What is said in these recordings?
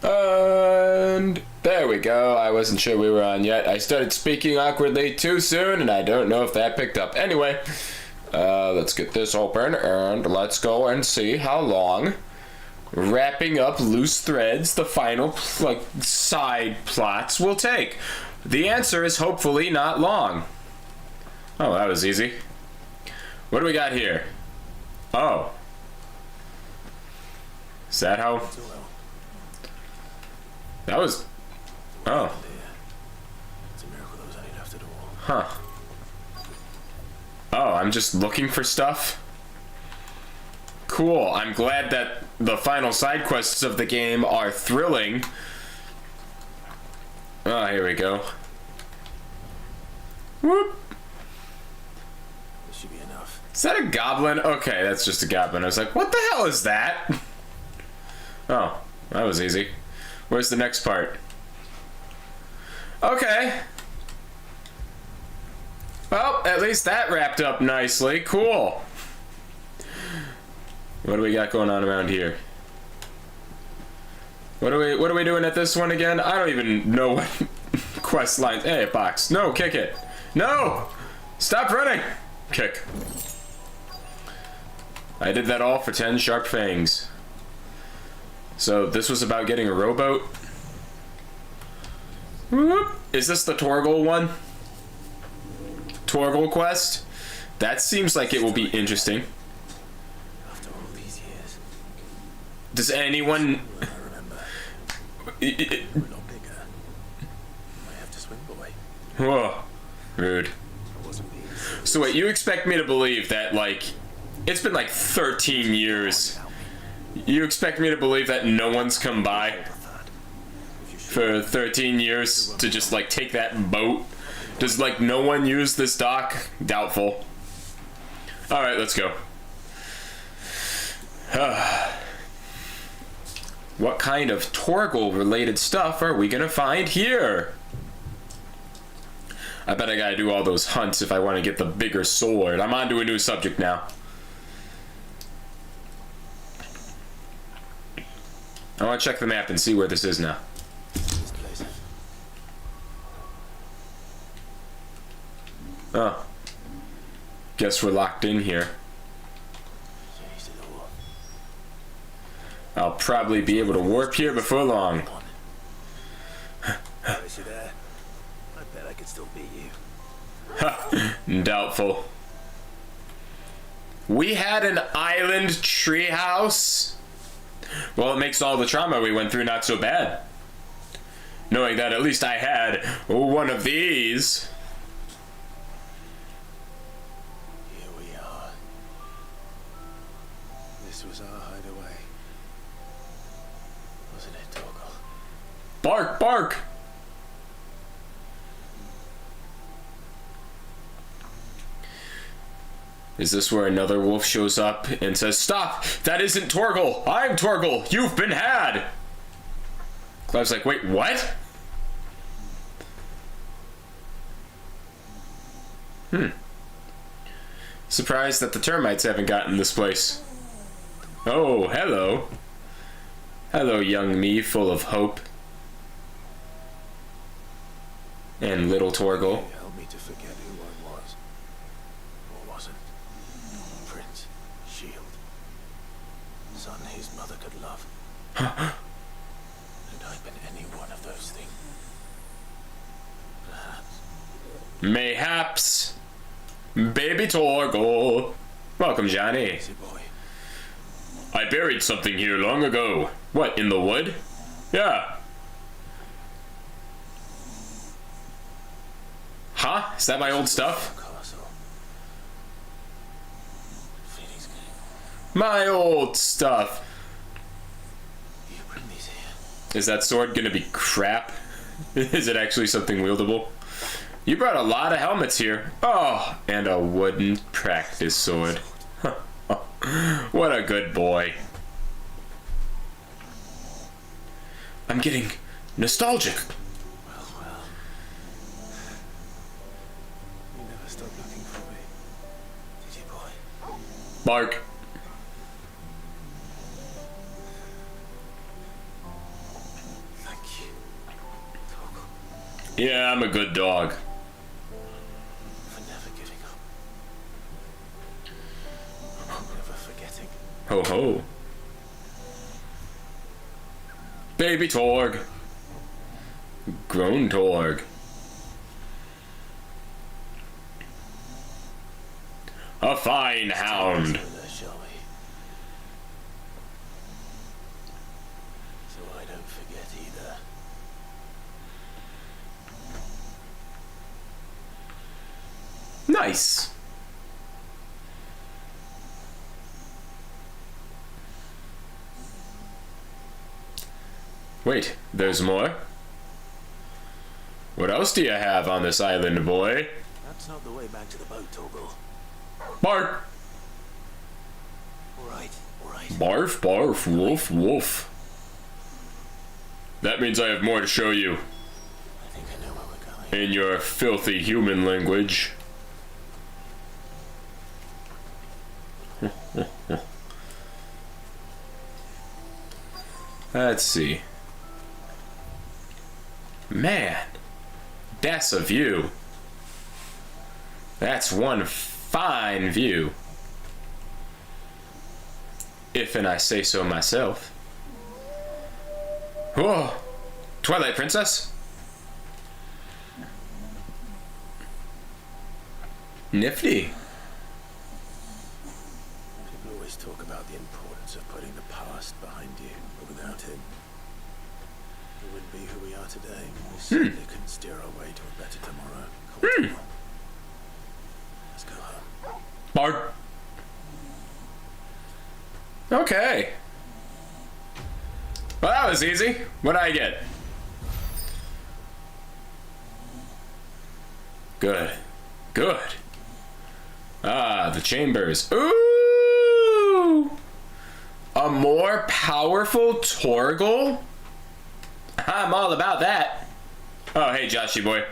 And there we go. I wasn't sure we were on yet. I started speaking awkwardly too soon, and I don't know if that picked up. Anyway, let's get this open, and let's go and see how long wrapping up loose threads, the final side plots, will take. The answer is hopefully not long. Oh, that was easy. What do we got here? Oh. Is that how? That was... Oh. It's a miracle that was only left at all. Huh. Oh, I'm just looking for stuff? Cool. I'm glad that the final side quests of the game are thrilling. Oh, here we go. Whoop. This should be enough. Is that a goblin? Okay, that's just a goblin. I was like, what the hell is that? Oh, that was easy. Where's the next part? Okay. Well, at least that wrapped up nicely. Cool. What do we got going on around here? What are we doing at this one again? I don't even know what quest lines. Hey, box. No, kick it. No! Stop running! Kick. I did that all for 10 sharp fangs. So this was about getting a rowboat. Whoop. Is this the Torgal one? Torgal quest? That seems like it will be interesting. After all these years. Does anyone... I remember. We're not bigger. I have to swim, boy. Whoa. Rude. I wasn't being serious. So wait, you expect me to believe that, like, it's been like 13 years. You expect me to believe that no one's come by for 13 years to just, like, take that boat? Does, like, no one use this dock? Doubtful. Alright, let's go. What kind of Torgal-related stuff are we gonna find here? I bet I gotta do all those hunts if I want to get the bigger sword. I'm on to a new subject now. I want to check the map and see where this is now. This place. Oh. Guess we're locked in here. Jeez, it all. I'll probably be able to warp here before long. How is you there? I bet I could still beat you. Ha! Doubtful. We had an island treehouse? Well, it makes all the trauma we went through not so bad. Knowing that at least I had one of these. Here we are. This was our hideaway. Wasn't it, Torgal? Bark, bark! Is this where another wolf shows up and says, "Stop! That isn't Torgal! I'm Torgal! You've been had!" Clive's like, wait, what? Surprised that the termites haven't gotten this place. Oh, hello. Hello, young me, full of hope. And little Torgal. You helped me to forget who I was. Or wasn't. Prince. Shield. Son his mother could love. Had I been any one of those things? Perhaps. Mayhaps. Baby Torgal. Welcome, Johnny. Easy boy. I buried something here long ago. What, in the wood? Yeah. Huh? Is that my old stuff? Castle. Phoenix King. My old stuff. You bring these here. Is that sword gonna be crap? Is it actually something wieldable? You brought a lot of helmets here. Oh, and a wooden practice sword. What a good boy. I'm getting nostalgic. Well. You never stopped looking for me. Did you, boy? Yeah, I'm a good dog. For never giving up. Never forgetting. Ho ho. Baby Torg. Grown Torg. A fine hound. Shall we? So I don't forget either. Nice. Wait, there's more? What else do you have on this island, boy? That's not the way back to the boat, Torgal. Bark! All right. Barf, barf, woof, woof. That means I have more to show you. I think I know where we're going. In your filthy human language. Let's see. Man, that's a view. That's one fine view. If and I say so myself. Whoa! Twilight Princess? Nifty. People always talk about the importance of putting the past behind you, but without him, we wouldn't be who we are today. We certainly couldn't steer our way to a better tomorrow. Let's go home. Bard. Okay. Well, that was easy. What did I get? Good. Good. Ah, the chambers. Ooh! A more powerful Torgal? I'm all about that. Oh, hey, Joshy boy.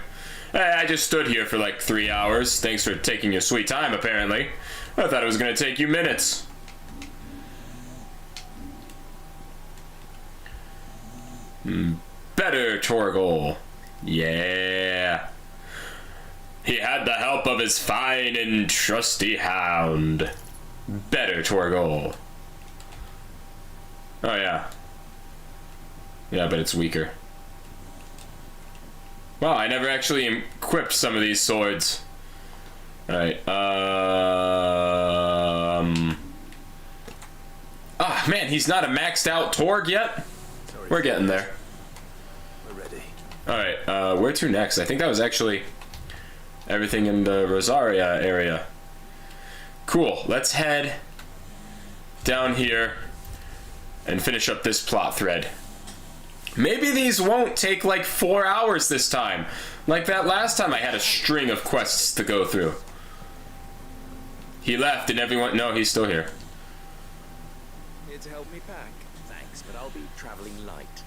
Hey, I just stood here for like 3 hours. Thanks for taking your sweet time, apparently. I thought it was going to take you minutes. Better Torgal. Yeah. He had the help of his fine and trusty hound. Better Torgal. Oh, yeah. Yeah, but it's weaker. Wow, I never actually equipped some of these swords. Alright, Ah, man, he's not a maxed out Torg yet? We're getting there. We're ready. Alright, where to next? I think that was actually everything in the Rosaria area. Cool, let's head down here and finish up this plot thread. Maybe these won't take like 4 hours this time. Like that last time I had a string of quests to go through. He left and everyone... No, he's still here. Here to help me pack? Thanks, but I'll be traveling light.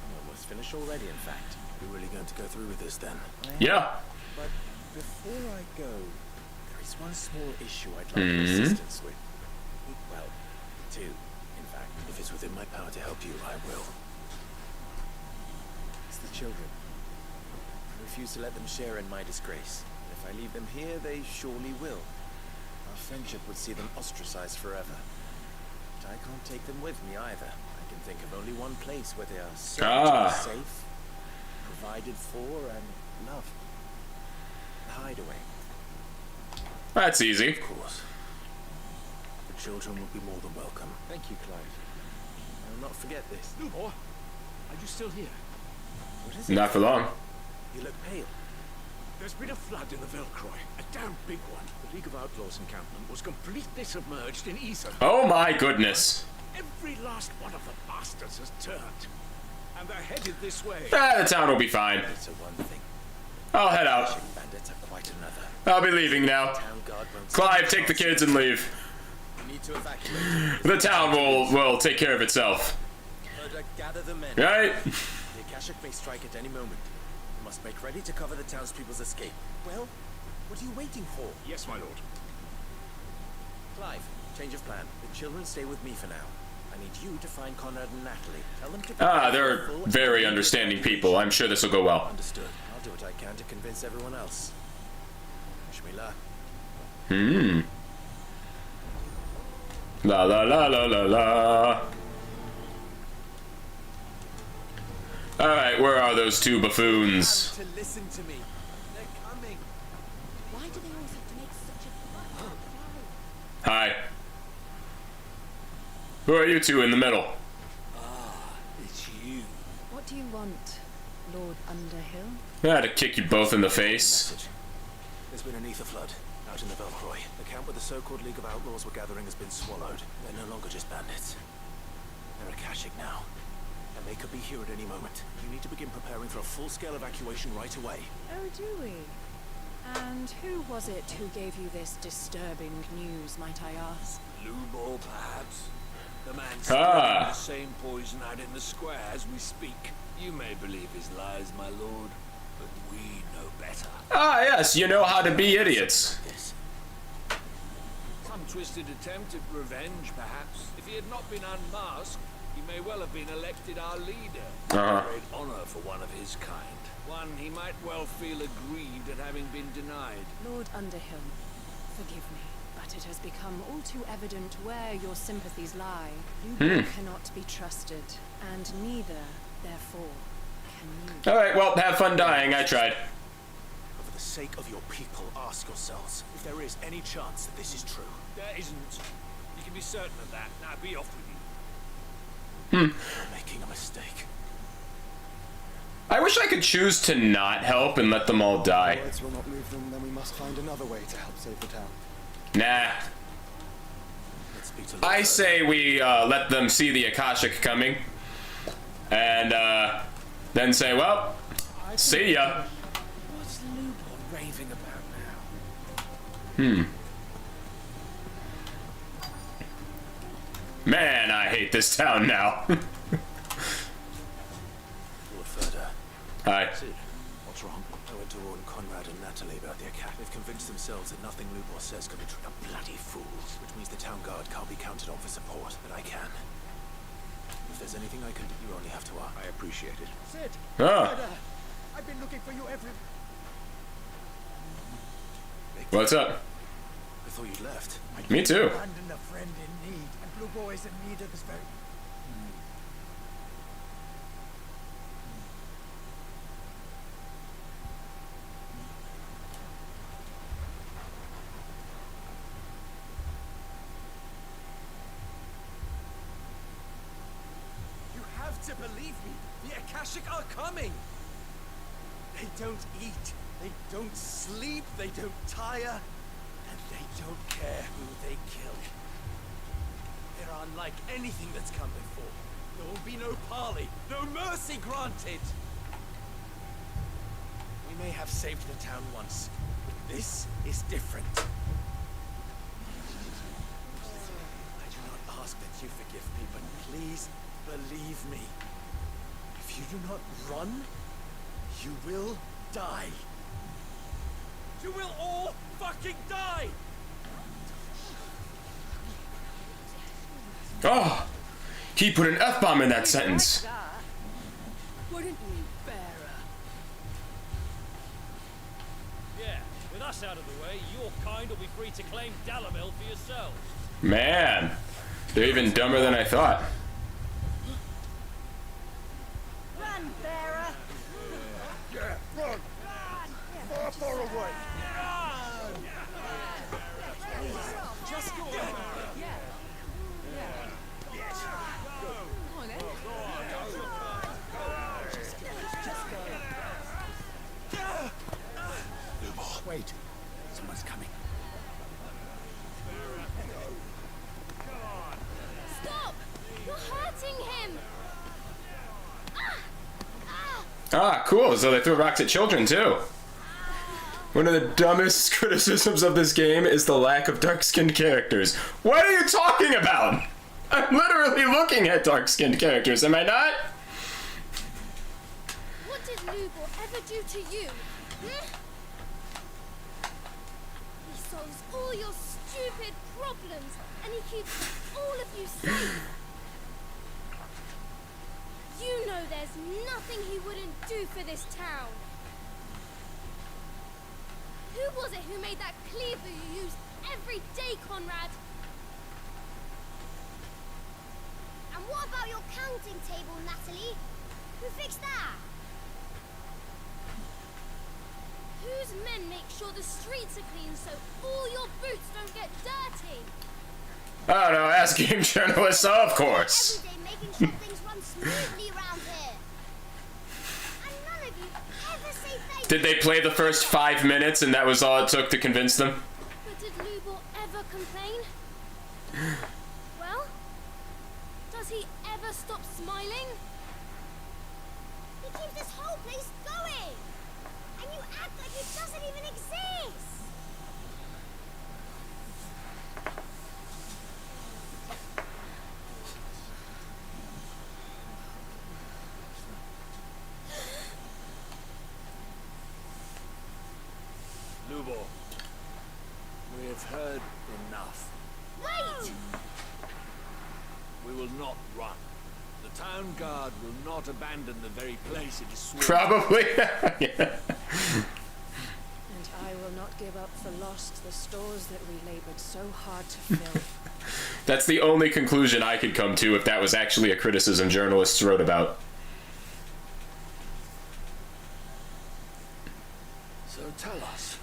I'm almost finished already, in fact. We're really going to go through with this then? Yeah. But before I go, there is one small issue I'd like your assistance with. Well, two, in fact. If it's within my power to help you, I will. It's the children. I refuse to let them share in my disgrace. And if I leave them here, they surely will. Our friendship would see them ostracized forever. But I can't take them with me either. I can think of only one place where they are certain safe, provided for, and loved. The hideaway. That's easy. Of course. The children will be more than welcome. Thank you, Clive. I will not forget this. Or are you still here? What is it? Not for long. You look pale. There's been a flood in the Velcroy, a damn big one. The League of Outlaws encampment was completely submerged in ether. Oh my goodness. Every last one of the bastards has turned. And they're headed this way. Ah, the town will be fine. It's a one thing. I'll head out. Fishing bandits are quite another. I'll be leaving now. Town guard won't Clive, stay take the kids and leave. We need to evacuate. The town will take care of itself. Murder, gather the men. Right? The Akashic may strike at any moment. We must make ready to cover the townspeople's escape. Well, what are you waiting for? Yes, my lord. Clive, change of plan. The children stay with me for now. I need you to find Conrad and Natalie. Tell them to... They're very understanding people. I'm sure this will go well. Understood. I'll do what I can to convince everyone else. Wish me luck. La la la la la la. Alright, where are those two buffoons? To listen to me. They're coming. Why do they always have to make such a Hi. Who are you two in the middle? It's you. What do you want, Lord Underhill? I had to kick you both in the face. Message. There's been an ether flood out in the Velcroy. The camp where the so-called League of Outlaws were gathering has been swallowed. They're no longer just bandits. They're Akashic now. And they could be here at any moment. You need to begin preparing for a full-scale evacuation right away. Oh, do we? And who was it who gave you this disturbing news, might I ask? Lubor, perhaps? The man Ah. the same poison out in the square as we speak. You may believe his lies, my lord, but we know better. Ah, yes, you know how to be idiots. This. Some twisted attempt at revenge, perhaps. If he had not been unmasked, he may well have been elected our leader. Uh-huh. Great honor for one of his kind. One he might well feel aggrieved at having been denied. Lord Underhill, forgive me, but it has become all too evident where your sympathies lie. You cannot be trusted, and neither, therefore, can you. Alright, well, have fun dying. I tried. For the sake of your people, ask yourselves if there is any chance that this is true. There isn't. You can be certain of that. Now be off with you. You're making a mistake. I wish I could choose to not help and let them all die. Words will not move them, then we must find another way to help save the town. Nah. Let's speak to I Luther. say we let them see the Akashic coming. And then say, well, see ya. What's Lubor raving about now? Man, I hate this town now. Lord Further. Hi. Sid, what's wrong? I went to warn Conrad and Natalie about the attack. They've convinced themselves that nothing Lubor says can be true. A bloody fools. Which means the town guard can't be counted on for support. But I can. If there's anything I can do, you only have to ask. I appreciate it. Sid! Ah, I've been looking for you every... what's up? I thought you'd left. Me too. Abandon a friend in need, and Blue Boy is in need of this very... You have to believe me. The Akashic are coming. They don't eat. They don't sleep. They don't tire. And they don't care who they kill. They're unlike anything that's come before. There will be no parley, no mercy granted. We may have saved the town once, but this is different. I do not ask that you forgive me, but please believe me. If you do not run, you will die. You will all fucking die! Oh, he put an F-bomb in that sentence. Wouldn't you, Bearer? Yeah, with us out of the way, your kind will be free to claim Dalamil for yourselves. Man, they're even dumber than I thought. Run, Bearer! Far away! Just go on. Yeah. Come on, then. Wait. Someone's coming. Stop! You're hurting him! Ah, cool. So they threw rocks at children, too. One of the dumbest criticisms of this game is the lack of dark-skinned characters. What are you talking about? I'm literally looking at dark-skinned characters, am I not? What did Lubor ever do to you? Hmm? He solves all your stupid problems, and he keeps all of you safe. There's nothing he wouldn't do for this town. Who was it who made that cleaver you use every day, Conrad? And what about your counting table, Natalie? Who fixed that? Whose men make sure the streets are clean so all your boots don't get dirty? I don't know, ask game journalists, of course. Every day making sure things run smoothly around here. And none of you ever say thank you. Did they play the first 5 minutes and that was all it took to convince them? But did Lubor ever complain? Well, does he ever stop smiling? He keeps this whole place going! And you act like it doesn't even exist! Lubor, we have heard enough. Wait! We will not run. The town guard will not abandon the very place it is sworn. Probably. Yeah. And I will not give up for lost the stores that we labored so hard to fill. That's the only conclusion I could come to if that was actually a criticism journalists wrote about. So tell us,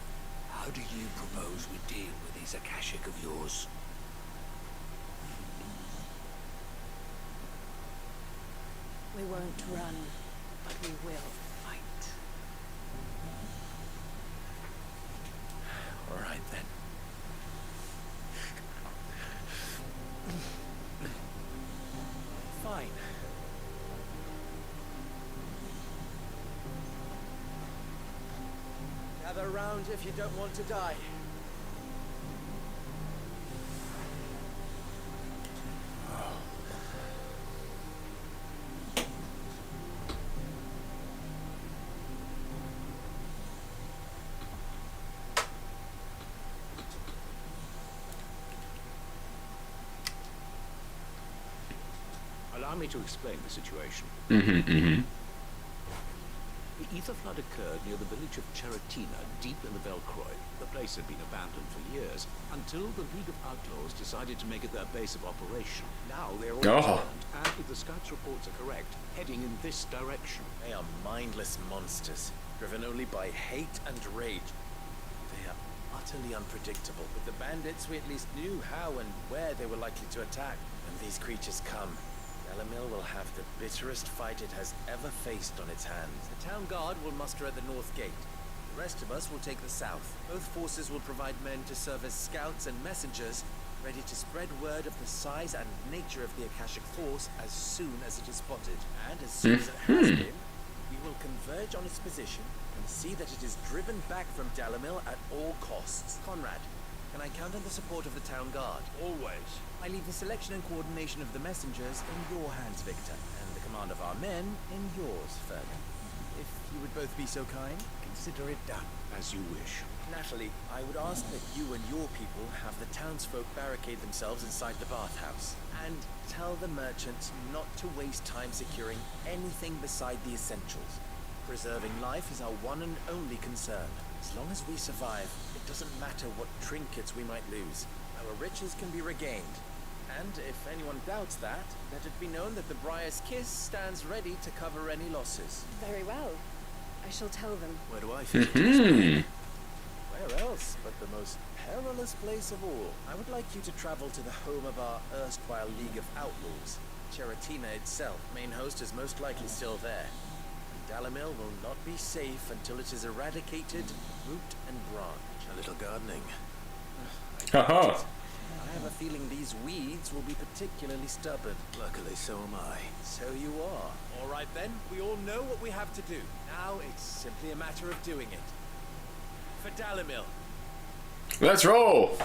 how do you propose we deal with these Akashic of yours? We won't run, but we will fight. All right, then. Fine. Gather round if you don't want to die. Allow me to explain the situation. The ether flood occurred near the village of Cheratina, deep in the Velcroy. The place had been abandoned for years, until the League of Outlaws decided to make it their base of operation. Now they're all returned, and if the scouts' reports are correct, heading in this direction. They are mindless monsters, driven only by hate and rage. They are utterly unpredictable. With the bandits, we at least knew how and where they were likely to attack. When these creatures come, Dalamil will have the bitterest fight it has ever faced on its hands. The town guard will muster at the north gate. The rest of us will take the south. Both forces will provide men to serve as scouts and messengers, ready to spread word of the size and nature of the Akashic force as soon as it is spotted. And as soon as it has been, we will converge on its position and see that it is driven back from Dalamil at all costs. Conrad, can I count on the support of the town guard? Always. I leave the selection and coordination of the messengers in your hands, Victor, and the command of our men in yours, Fergus. If you would both be so kind, consider it done. As you wish. Natalie, I would ask that you and your people have the townsfolk barricade themselves inside the bathhouse, and tell the merchants not to waste time securing anything beside the essentials. Preserving life is our one and only concern. As long as we survive, it doesn't matter what trinkets we might lose. Our riches can be regained. And if anyone doubts that, let it be known that the Briar's Kiss stands ready to cover any losses. Very well. I shall tell them. Where do I fit into this? Where else but the most perilous place of all? I would like you to travel to the home of our erstwhile League of Outlaws. Cheratina itself, main host, is most likely still there. Dalamil will not be safe until it is eradicated, root and branch. A little gardening. I have a feeling these weeds will be particularly stubborn. Luckily, so am I. So you are. All right then, we all know what we have to do. Now it's simply a matter of doing it. For Dalamil. Let's roll.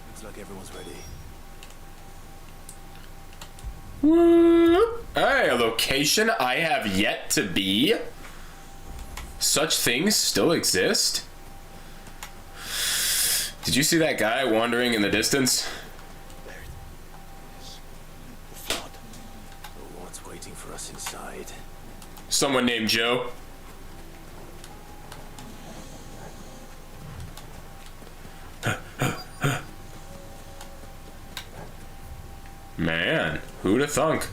Looks like everyone's ready. Whoop. Hey, a location I have yet to be. Such things still exist. Did you see that guy wandering in the distance? There it is. The flood. Oh, what's waiting for us inside? Someone named Joe. Man, who'da thunk?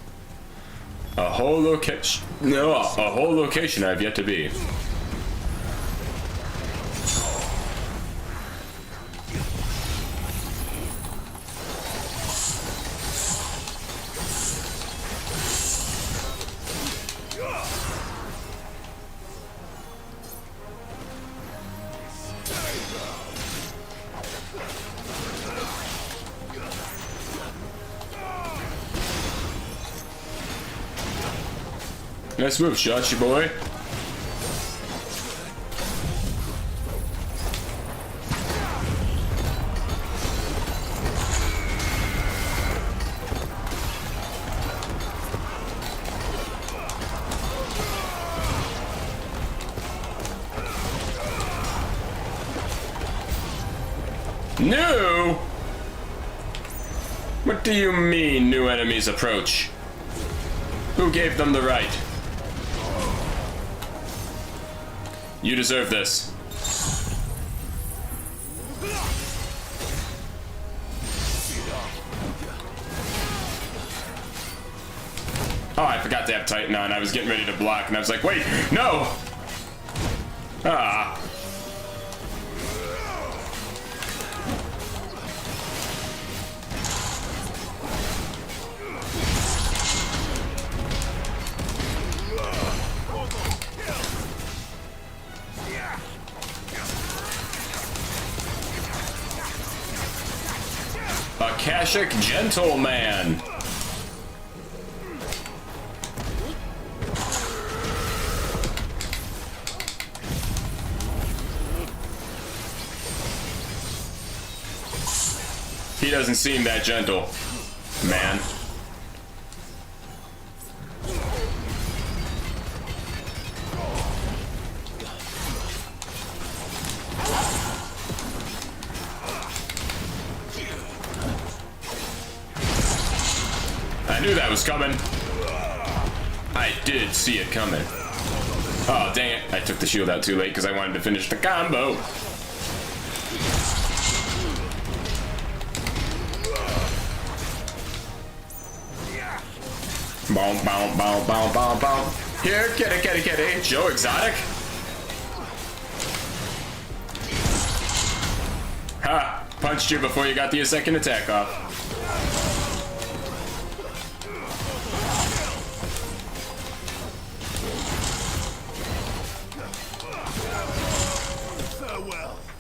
A whole location. No, a whole location I've yet to be. Nice move, shot you boy. New? What do you mean, new enemies approach? Who gave them the right? You deserve this. Oh, I forgot to have Titan on. I was getting ready to block, and I was like, wait, no! Ah. Akashic Gentleman. He doesn't seem that gentle, man. I knew that was coming. I did see it coming. Oh, dang it. I took the shield out too late because I wanted to finish the combo. Boom, boom, boom, boom, boom, boom. Here, kitty, kitty, kitty. Joe Exotic. Ha! Punched you before you got the second attack off.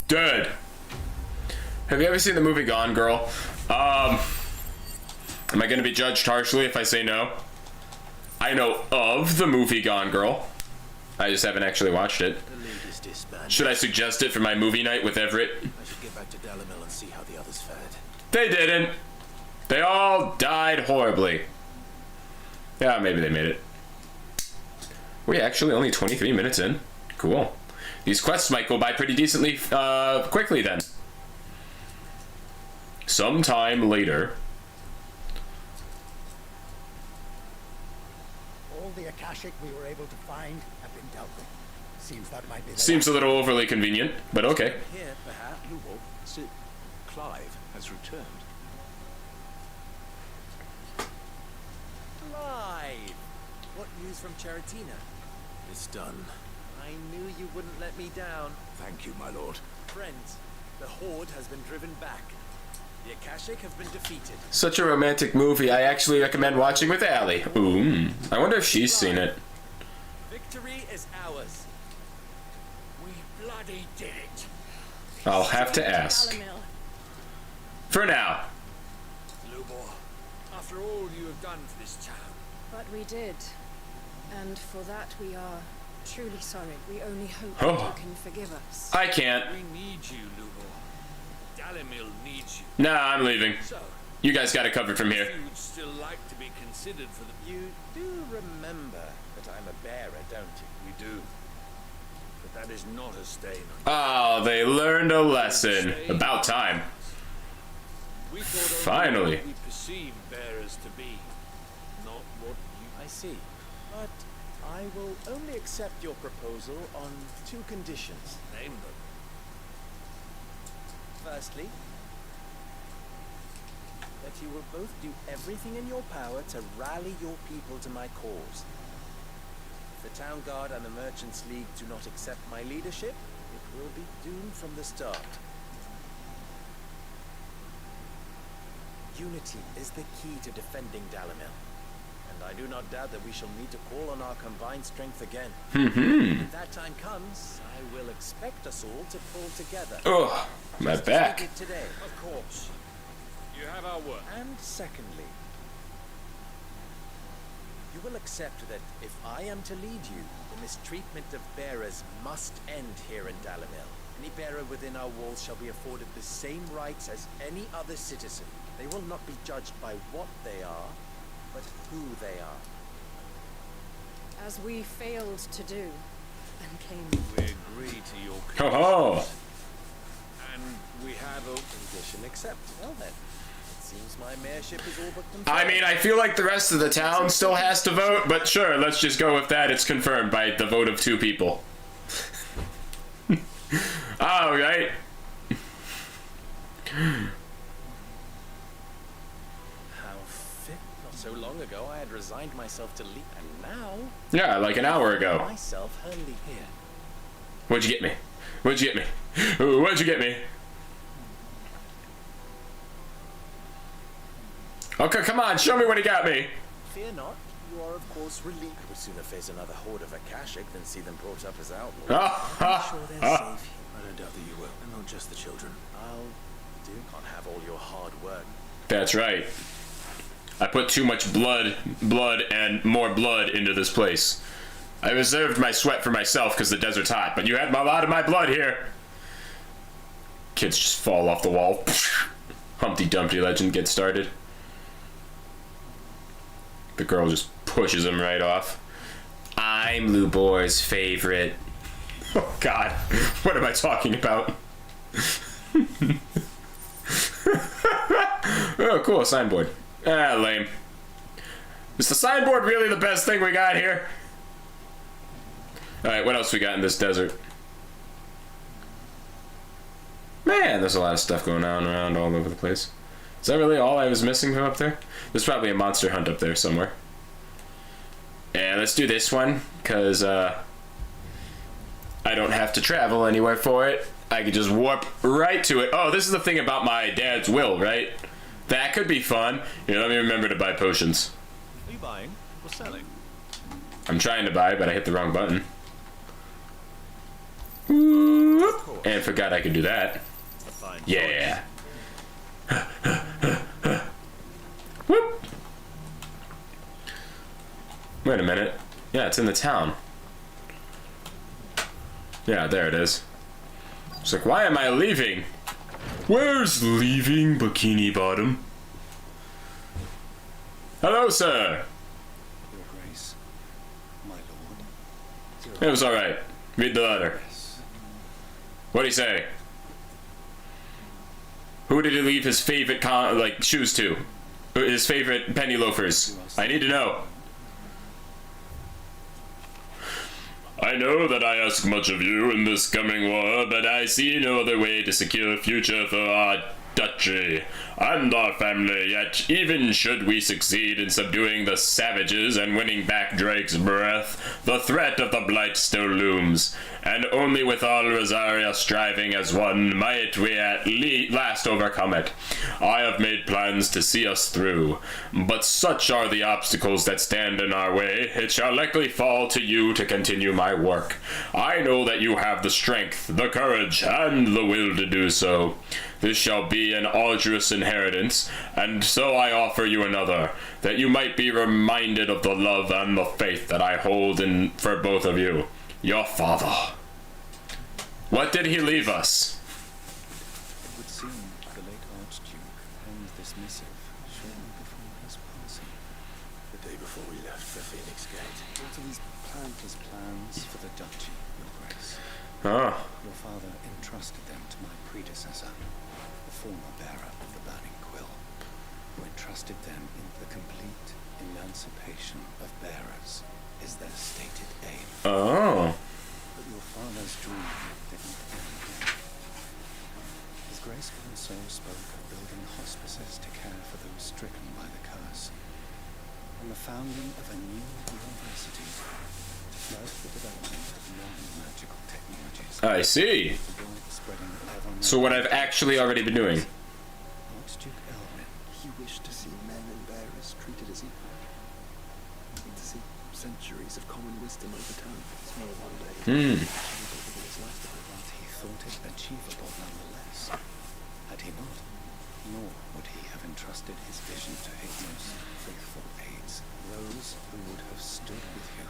Dude, have you ever seen the movie Gone Girl? Am I gonna be judged harshly if I say no? I know of the movie Gone Girl. I just haven't actually watched it. Should I suggest it for my movie night with Everett? I should get back to Dalamil and see how the others fared. They didn't. They all died horribly. Yeah, maybe they made it. We're actually only 23 minutes in. Cool. These quests might go by pretty decently quickly then. Sometime later. All the Akashic we were able to find have been dealt with. Seems that might be the Seems a little overly convenient, but okay. Here, perhaps. Clive has returned. Clive! What news from Charatina? It's done. I knew you wouldn't let me down. Thank you, my lord. Friends, the Horde has been driven back. The Akashic have been defeated. Such a romantic movie. I actually recommend watching with Allie. Ooh. I wonder if she's seen it. Victory is ours. We bloody did it. I'll have to ask. Dalamil. For now. Lubor, after all you have done for this town. But we did. And for that we are truly sorry. We only hope Oh. that you can forgive us. I can't. We need you, Lubor. Dalamil needs you. Nah, I'm leaving. So, You guys got it covered from here. if you'd still like to be considered for the... You do remember that I'm a bearer, don't you? We do. For That is not a stain on Oh, they learned a lesson. About time. We thought Finally. what we perceive bearers to be, not what you... I see. But I will only accept your proposal on 2 conditions. Name them. Firstly, that you will both do everything in your power to rally your people to my cause. If the Town Guard and the Merchants League do not accept my leadership, it will be doomed from the start. Unity is the key to defending Dalamil, and I do not doubt that we shall need to call on our combined strength again. When that time comes, I will expect us all to pull together. Oh, my Just as we back. did today. Of course. You have our word. And secondly, you will accept that if I am to lead you, the mistreatment of bearers must end here in Dalamil. Any bearer within our walls shall be afforded the same rights as any other citizen. They will not be judged by what they are, but who they are. As we failed to do and came. We agree to your Ho ho! and we have a... Condition accept. Well then, it seems my mayorship is all but confirmed. I mean, I feel like the rest of the town still has to vote, but sure, let's just go with that. It's confirmed by the vote of 2 people. Alright. How fit. Not so long ago I had resigned myself to lead, and now Yeah, like an hour ago. myself her lead here. What'd you get me? What'd you get me? Ooh, what'd you get me? Okay, come on, show me what he got me. Fear not, you are of course relieved. I would sooner face another horde of Akashic than see them brought up as outlaws. Ah, I'm sure they're ah. safe here. I don't doubt that you will, and not just the children. I'll do. Can't have all your hard work. That's right. I put too much blood, and more blood into this place. I reserved my sweat for myself because the desert's hot, but you had a lot of my blood here. Kids just fall off the wall. Humpty Dumpty legend gets started. The girl just pushes him right off. I'm Lubor's favorite. Oh God, what am I talking about? Oh, cool, signboard. Ah, lame. Is the signboard really the best thing we got here? Alright, what else we got in this desert? Man, there's a lot of stuff going on around all over the place. Is that really all I was missing from up there? There's probably a monster hunt up there somewhere. Yeah, let's do this one, because, I don't have to travel anywhere for it. I could just warp right to it. Oh, this is the thing about my dad's will, right? That could be fun. Here, let me remember to buy potions. Are you buying or selling? I'm trying to buy, but I hit the wrong button. And forgot I could do that. A fine Yeah. Whoop. Wait a minute. Yeah, it's in the town. Yeah, there it is. It's like, why am I leaving? Where's leaving, Bikini Bottom? Hello, sir. Your Grace, my lord. It was alright. Read the letter. What'd he say? Who did he leave his favorite shoes to? His favorite penny loafers? I need to know. I know that I ask much of you in this coming war, but I see no other way to secure a future for our duchy and our family, yet even should we succeed in subduing the savages and winning back Drake's breath, the threat of the Blight still looms, and only with all Rosaria striving as one might we at last overcome it. I have made plans to see us through, but such are the obstacles that stand in our way, it shall likely fall to you to continue my work. I know that you have the strength, the courage, and the will to do so. This shall be an arduous inheritance, and so I offer you another, that you might be reminded of the love and the faith that I hold in for both of you. Your father. What did he leave us? It would seem the late Archduke penned this missive shortly before his passing. The day before we left for Phoenix Gate. What are these planned his plans for the duchy, Your Grace? Oh. Your father entrusted them to my predecessor, the former bearer of the Burning Quill, who entrusted them in the complete emancipation of bearers is their stated aim. Oh. But your father's dream didn't end there. His Grace also spoke of building hospices to care for those stricken by the curse, and the founding of a new university to promote the development of modern magical technologies. I see. So what I've actually already been doing. Archduke Elwyn, You wish to see men and bearers treated as equal. You need to see centuries of common wisdom overturned. Small one day. Achievable in his lifetime. but he thought it achievable nonetheless. Had he not, nor would he have entrusted his vision to his most faithful aides, those who would have stood with you,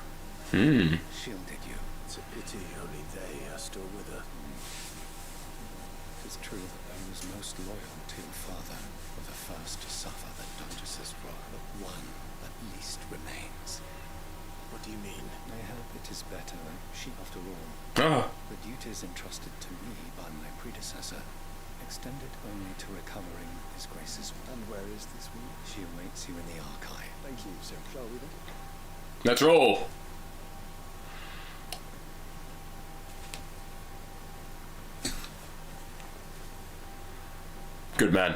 shielded you. It's a pity only they are still with her. It is true that those most loyal to your father were the first to suffer the Duchess's wrath, but one at least remains. What do you mean? I hope it is better. She, after all, Oh. the duties entrusted to me by my predecessor extended only to recovering His Grace's will. And where is this woman? She awaits you in the archive. Thank you, sir. Shall we then? Let's roll. Good man.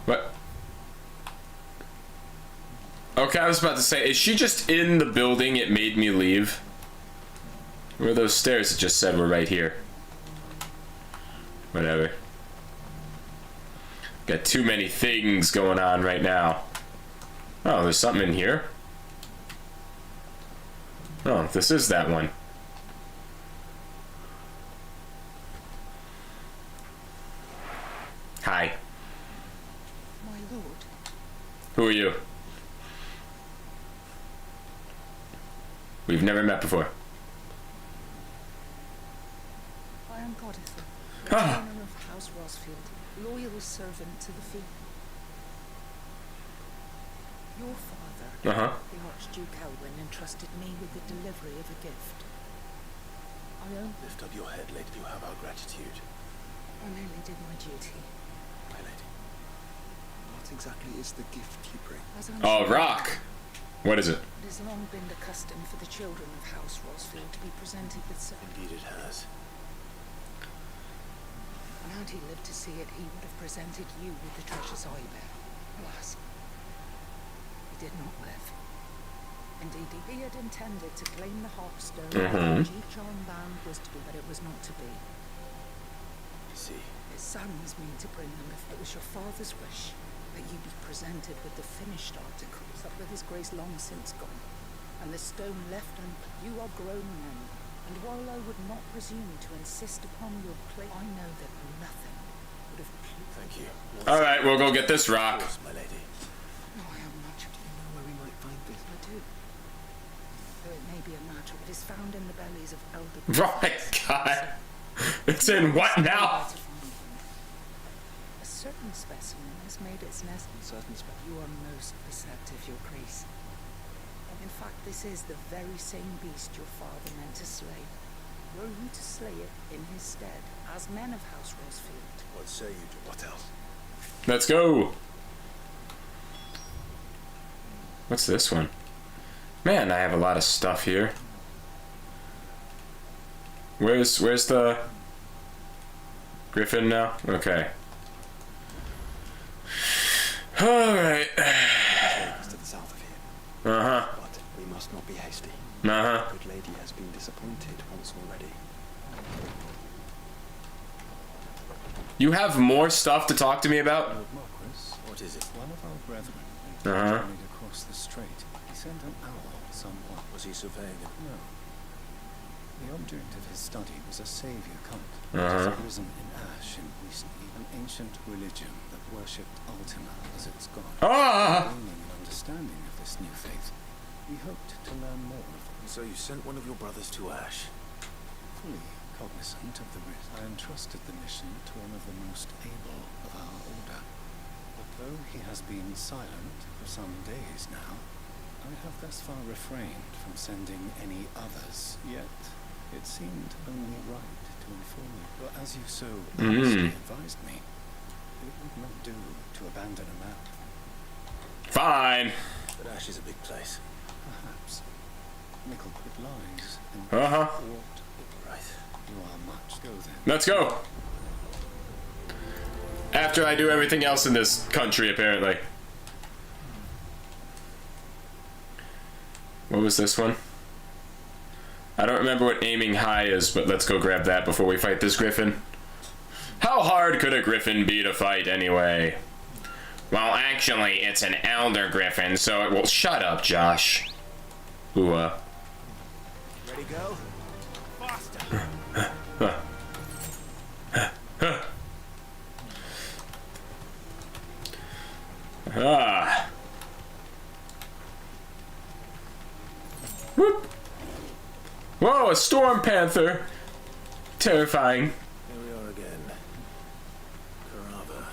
What? Okay, I was about to say, is she just in the building it made me leave? Where are those stairs that just said we're right here? Whatever. Got too many things going on right now. Oh, there's something in here. Oh, this is that one. Hi. My lord, Who are you? We've never met before. I am Goditha, Ah. retainer of House Rosfield, loyal servant to the Fiend. Your father, Uh-huh. the Archduke Elwyn, entrusted me with the delivery of a gift. I Lift up your head, lady. You have our gratitude. only did my duty. My lady. What exactly is the gift you bring? As I'm Oh, sure rock. What is it? It has long been the custom for the children of House Rosfield to be presented with Indeed it has. And had he lived to see it, he would have presented you with the treasures I bear. Alas, he did not live. Indeed, he had intended to claim the Hearthstone, Mhm. which each armband was to be, but it was not to be. You see. It saddens me to bring them if it was your father's wish that you be presented with the finished articles, that with his grace long since gone, and the stone left unclaimed. You are grown men, and while I would not presume to insist upon your claim, I know that nothing would have pleased. Thank you. All right, we'll go get this rock. Of course, my lady. No, I am not. Do you know where we might find this? I do. Though it may be a matter, it is found in the bellies of elder. Right, God. It's in what now? A certain specimen has made its nest. Certain You are most perceptive, your grace. In fact, this is the very same beast your father meant to slay. Were you to slay it in his stead, as men of House Rosfield? What say you to what else? Let's go. What's this one? Man, I have a lot of stuff here. Where's the Griffin now? Okay. All right. It's to the south of here. Uh-huh. But we must not be hasty. Uh-huh. The good lady has been disappointed once already. You have more stuff to talk to me about? Lord Marquis, What is it? one of our brethren, Uh-huh. journeyed across the strait. He sent an owl somewhat. Was he surveying it? No. The object of his study was a savior cult, Uh-huh. which has arisen in Ash in recent years, an ancient religion that worshipped Ultima as its god. Ah! Gaining an understanding of this new faith, we hoped to learn more of it. So you sent one of your brothers to Ash. Fully cognizant of the risk, I entrusted the mission to one of the most able of our order, the Though he has been silent for some days now, I have thus far refrained from sending any others, yet it seemed only right to inform you. But as you so honestly advised me, it would not do to abandon a map. Fine. But Ash is a big place. Perhaps. Micklequid lies in Uh-huh. what? Right. You are much. Go then. Let's go. After I do everything else in this country, apparently. What was this one? I don't remember what aiming high is, but let's go grab that before we fight this griffin. How hard could a griffin be to fight anyway? Well, actually, it's an elder griffin, so it will... Shut up, Josh. Ooh, Ready, go? Faster! Ah. Whoop. Whoa, a storm panther. Terrifying. Here we are again. Carava.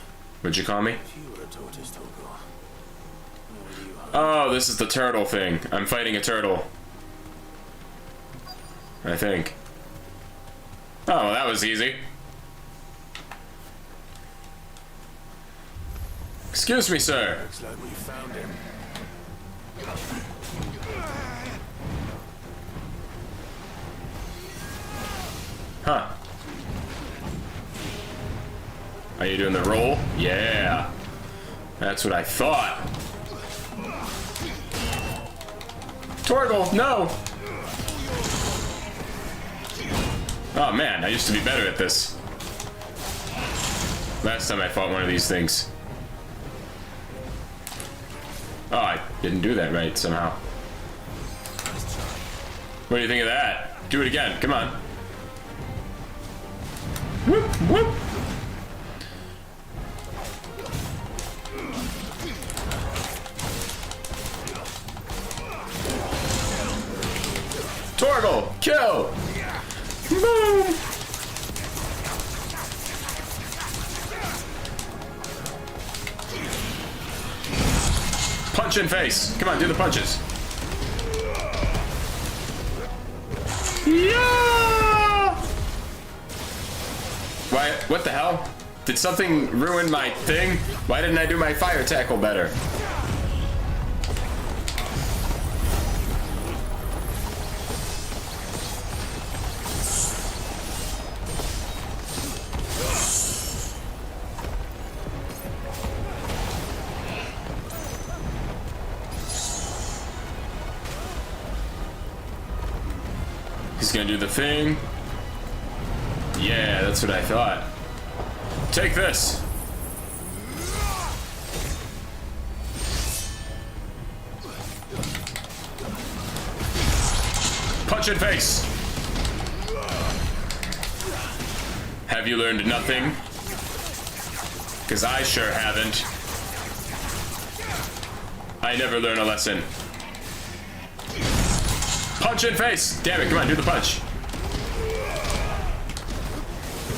What'd you call me? If you were a tortoise, Togo, where would you hide? Oh, this is the turtle thing. I'm fighting a turtle. I think. Oh, well, that was easy. Excuse me, sir. Looks like we found him. Huh. Are you doing the roll? Yeah. That's what I thought. Torgal, no! Oh man, I used to be better at this. Last time I fought one of these things. Oh, I didn't do that right somehow. What do you think of that? Do it again, come on. Whoop, whoop. Torgal, kill! Boom! Punch in face. Come on, do the punches. Yeah! Why? What the hell? Did something ruin my thing? Why didn't I do my fire tackle better? He's gonna do the thing. Yeah, that's what I thought. Take this. Punch in face. Have you learned nothing? Because I sure haven't. I never learn a lesson. Punch in face! Damn it, come on, do the punch.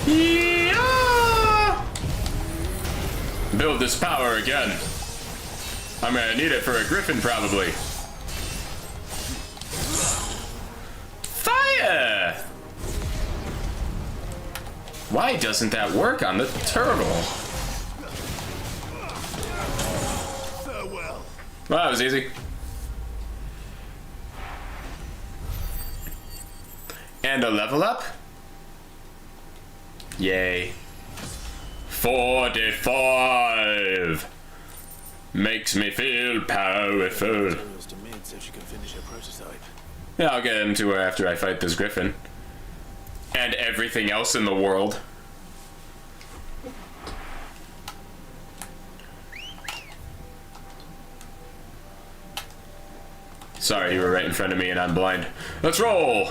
Yeah! Build this power again. I'm gonna need it for a griffin, probably. Fire! Why doesn't that work on the turtle? Farewell. Well, that was easy. And a level up? Yay. 45! Makes me feel powerful. Materials to Mid so she can finish her prototype. Yeah, I'll get into her after I fight this griffin. And everything else in the world. Sorry, you were right in front of me and I'm blind. Let's roll!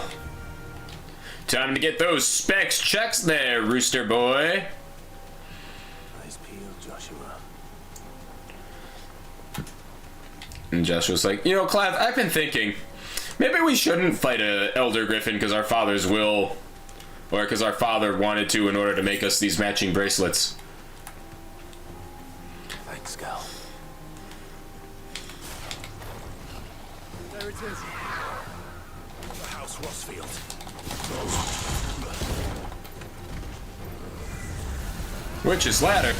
Time to get those specs checks there, Rooster boy. Eyes peeled, Joshua. And Joshua's like, you know, Clive, I've been thinking, maybe we shouldn't fight a Elder Griffin because our fathers will, or because our father wanted to in order to make us these matching bracelets. Thank skull. There it is. The House Rossfield. Witch's ladder.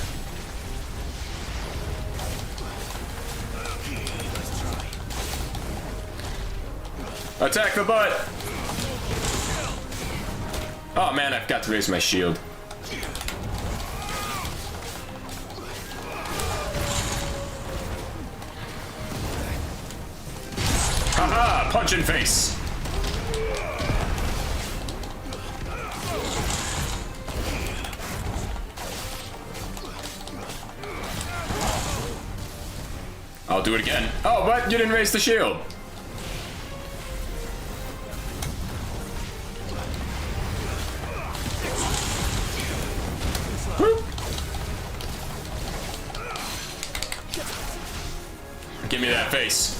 Attack the butt! Oh man, I forgot to raise my shield. Haha! Punch in face! I'll do it again. Oh, what? You didn't raise the shield. Woo. Give me that face.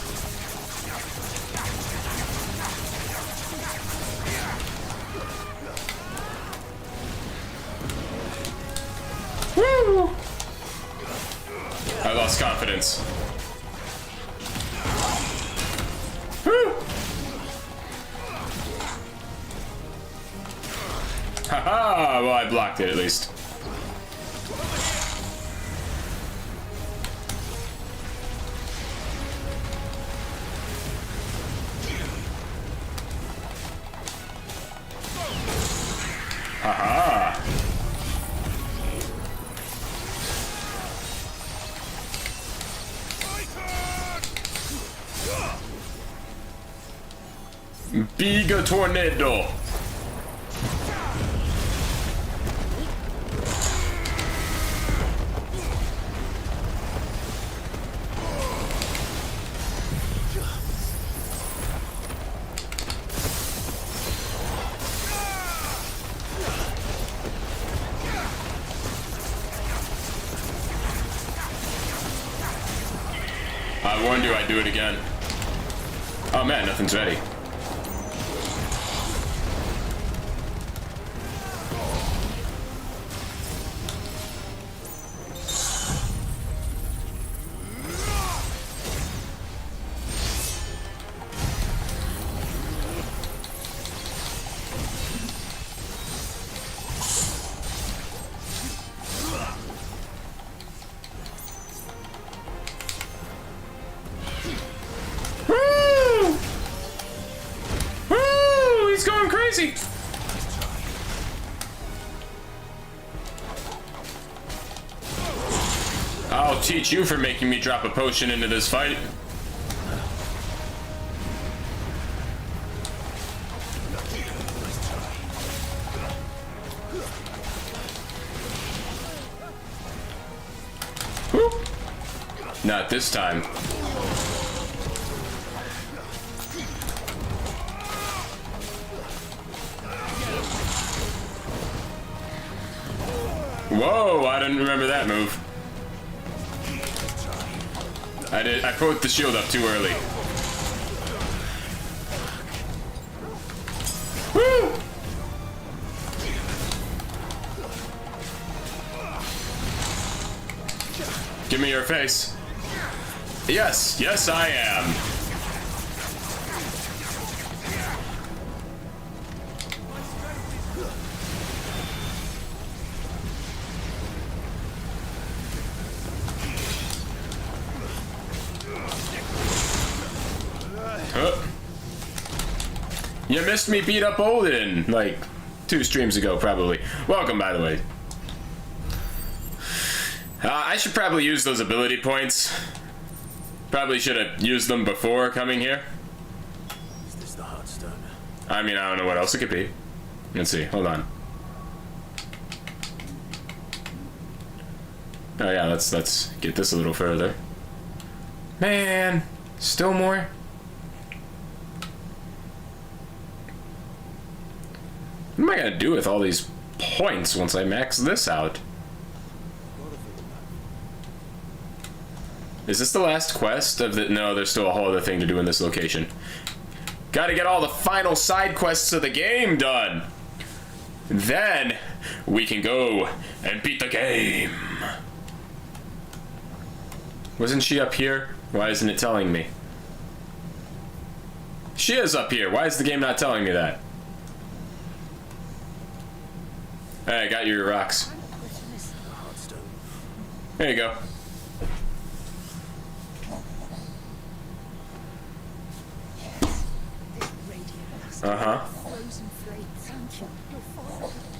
Woo! I lost confidence. Woo! Haha! Well, I blocked it at least. Haha! Big tornado. I warned you I'd do it again. Oh man, nothing's ready. Crazy. I'll teach you for making me drop a potion into this fight. Whoop. Not this time. Whoa, I didn't remember that move. I put the shield up too early. Woo! Give me your face. Yes, yes I am. You missed me beat up Odin, like 2 streams ago, probably. Welcome, by the way. I should probably use those ability points. Probably should have used them before coming here. Is this the Heartstone? I mean, I don't know what else it could be. Let's see, hold on. Oh yeah, let's get this a little further. Man, still more? What am I gonna do with all these points once I max this out? Is this the last quest of the... No, there's still a whole other thing to do in this location. Gotta get all the final side quests of the game done. Then we can go and beat the game. Wasn't she up here? Why isn't it telling me? She is up here. Why is the game not telling me that? Hey, I got your rocks. There you go. Uh-huh.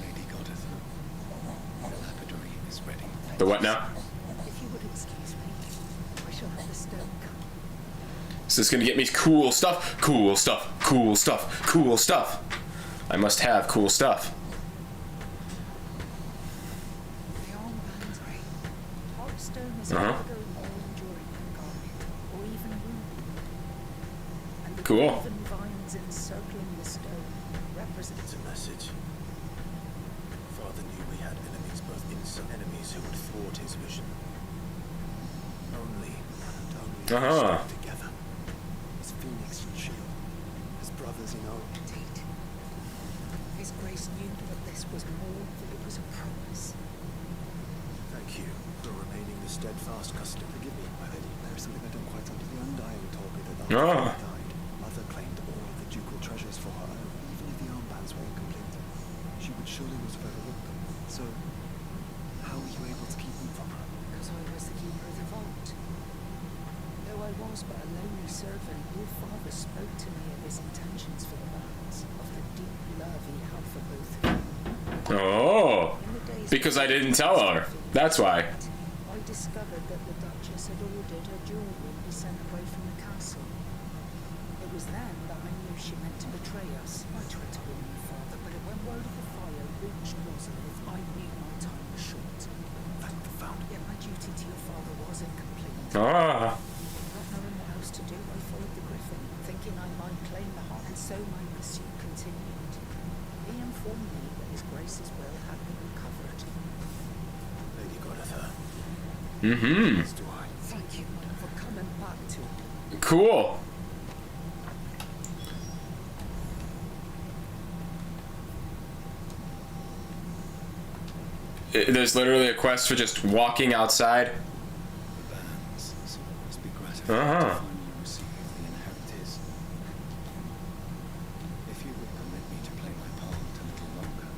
Lady Goddess, the lapidary is ready. The what now? If you would excuse me, I shall have the stone come. Is this gonna get me cool stuff? Cool stuff. Cool stuff. Cool stuff. I must have cool stuff. The armband's great. Heartstone is Uh-huh. never more enduring than garnet, or even ruby. And the Cool. woven vines encircling the stone represent It's a message. Father knew we had enemies, both innocent enemies who would thwart his vision. Only we Uh-huh. stood together. His phoenix and shield, his brothers in oath. indeed. His Grace knew that this was more, that it was a promise. Thank you for remaining the steadfast custom. Forgive me, my lady. There is something I don't quite understand. The Undying told me that after Ah. he died, Mother claimed all of the ducal treasures for her own, even if the armbands were incomplete. She would surely not have overlooked them. So, how were you able to keep them from her? Because I was the keeper of the vault. Though I was but a lowly servant, your father spoke to me of his intentions for the bands, of the deep love he had for both of you. Oh. In the days Because I didn't tell her. That's why. I discovered that the Duchess had ordered her jewelry be sent away from the castle. It was then that I knew she meant to betray us. I tried to warn your father, but when word of the fire reached Rosalith, I knew my time was short. Thank the founder. Yet my duty to your father was incomplete. Ah. Not knowing what else to do, I followed the griffin, thinking I might claim the heart, and so my pursuit continued. He informed me that his Grace's will had been recovered. Lady Goditha, Mm-hmm. as do I. Thank you for coming back to me. Cool. There's literally a quest for just walking outside. The bands, so it must be gratifying Uh-huh. to finally receive the inheritance. If you would permit me to play my part a little longer,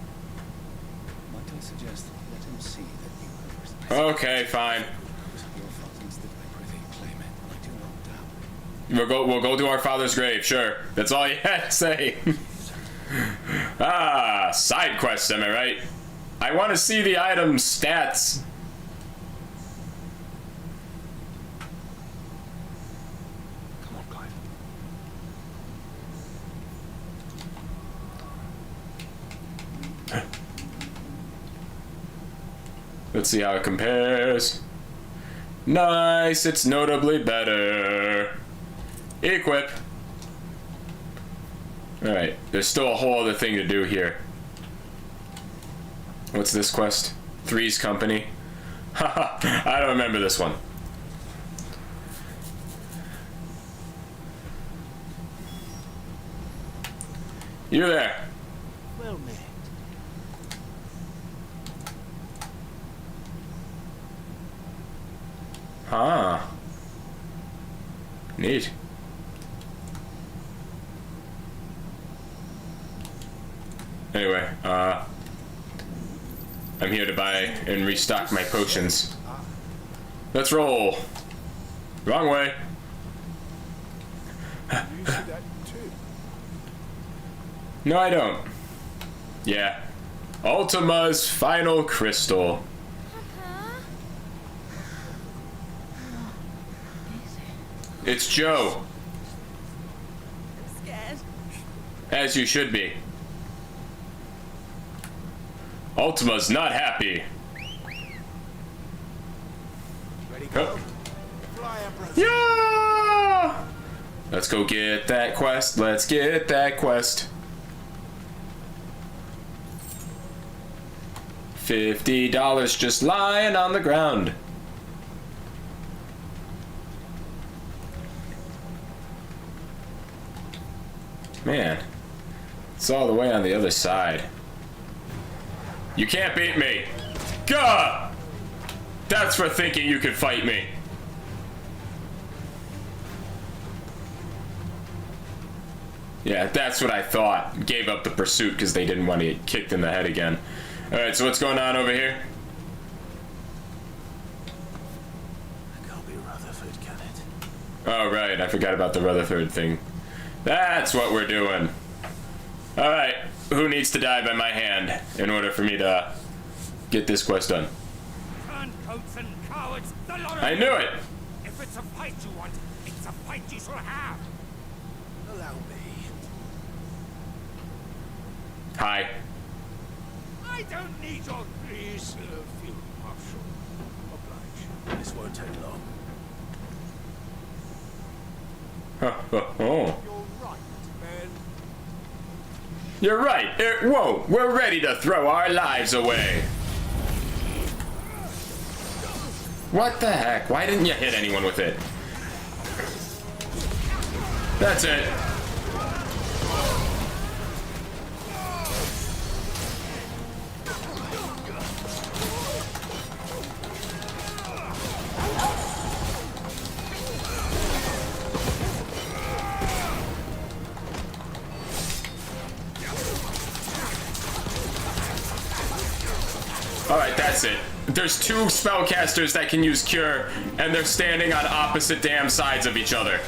might I suggest let him see that you have respected Okay, fine. your father's that I prithee claim it. I do not doubt. We'll go to our father's grave, sure. That's all you had to say. Ah, side quest, am I right? I want to see the item stats. Come on, Clive. Let's see how it compares. Nice, it's notably better. Equip. Alright, there's still a whole other thing to do here. What's this quest? Three's Company. Haha, I don't remember this one. You there. Well met. Huh. Neat. Anyway, I'm here to buy and restock my potions. Let's roll. Wrong way. You see that too? No, I don't. Yeah. Ultima's final crystal. It's Joe. I'm scared. As you should be. Ultima's not happy. Ready, Oh. go. Fly, Empress. Yeah! Let's go get that quest. Let's get that quest. $50 just lying on the ground. Man, it's all the way on the other side. You can't beat me. Gah! That's for thinking you could fight me. Yeah, that's what I thought. Gave up the pursuit because they didn't want to get kicked in the head again. Alright, so what's going on over here? It can't be Rutherford, can it? Oh, right. I forgot about the Rutherford thing. That's what we're doing. Alright. Who needs to die by my hand in order for me to get this quest done? Turncoats and cowards, the lot of I knew it! If it's a fight you want, it's a fight you shall have. Allow me. Hi. I don't need your please, Field Marshal. Oblige. This won't take long. Oh. You're right, man. You're right. It won't. We're ready to throw our lives away. What the heck? Why didn't you hit anyone with it? That's it. Alright, that's it. There's two spellcasters that can use Cure, and they're standing on opposite damn sides of each other.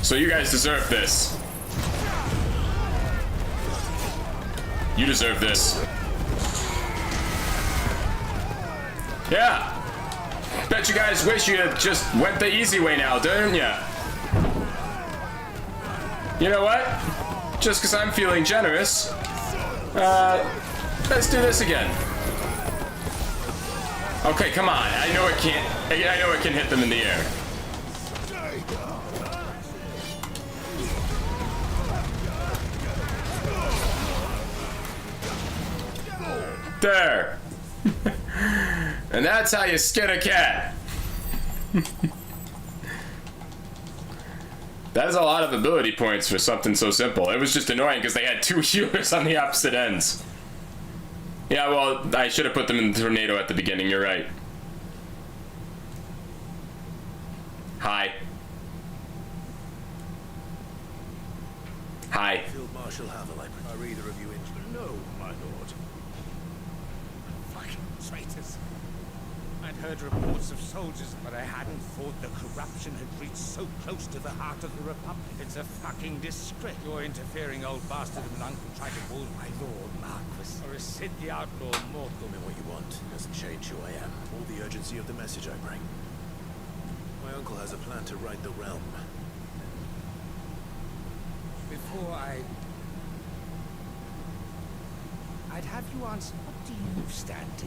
So you guys deserve this. You deserve this. Yeah. Bet you guys wish you had just went the easy way now, don't ya? You know what? Just because I'm feeling generous, let's do this again. Okay, come on. I know it can't. I know it can hit them in the air. There. And that's how you skin a cat. That is a lot of ability points for something so simple. It was just annoying because they had two healers on the opposite ends. Yeah, well, I should have put them in the tornado at the beginning. You're right. Hi. Hi. Field Marshal Havel, are either of you injured? No, my lord. Fucking traitors. I'd heard reports of soldiers, but I hadn't thought the corruption had reached so close to the heart of the Republic. It's a fucking disgrace. Your interfering old bastard of an uncle tried to call my lord Marquis, or is Sid the outlaw more? Call me what you want. It doesn't change who I am, or the urgency of the message I bring. My uncle has a plan to right the realm. Before I'd have you answer, what do you stand to?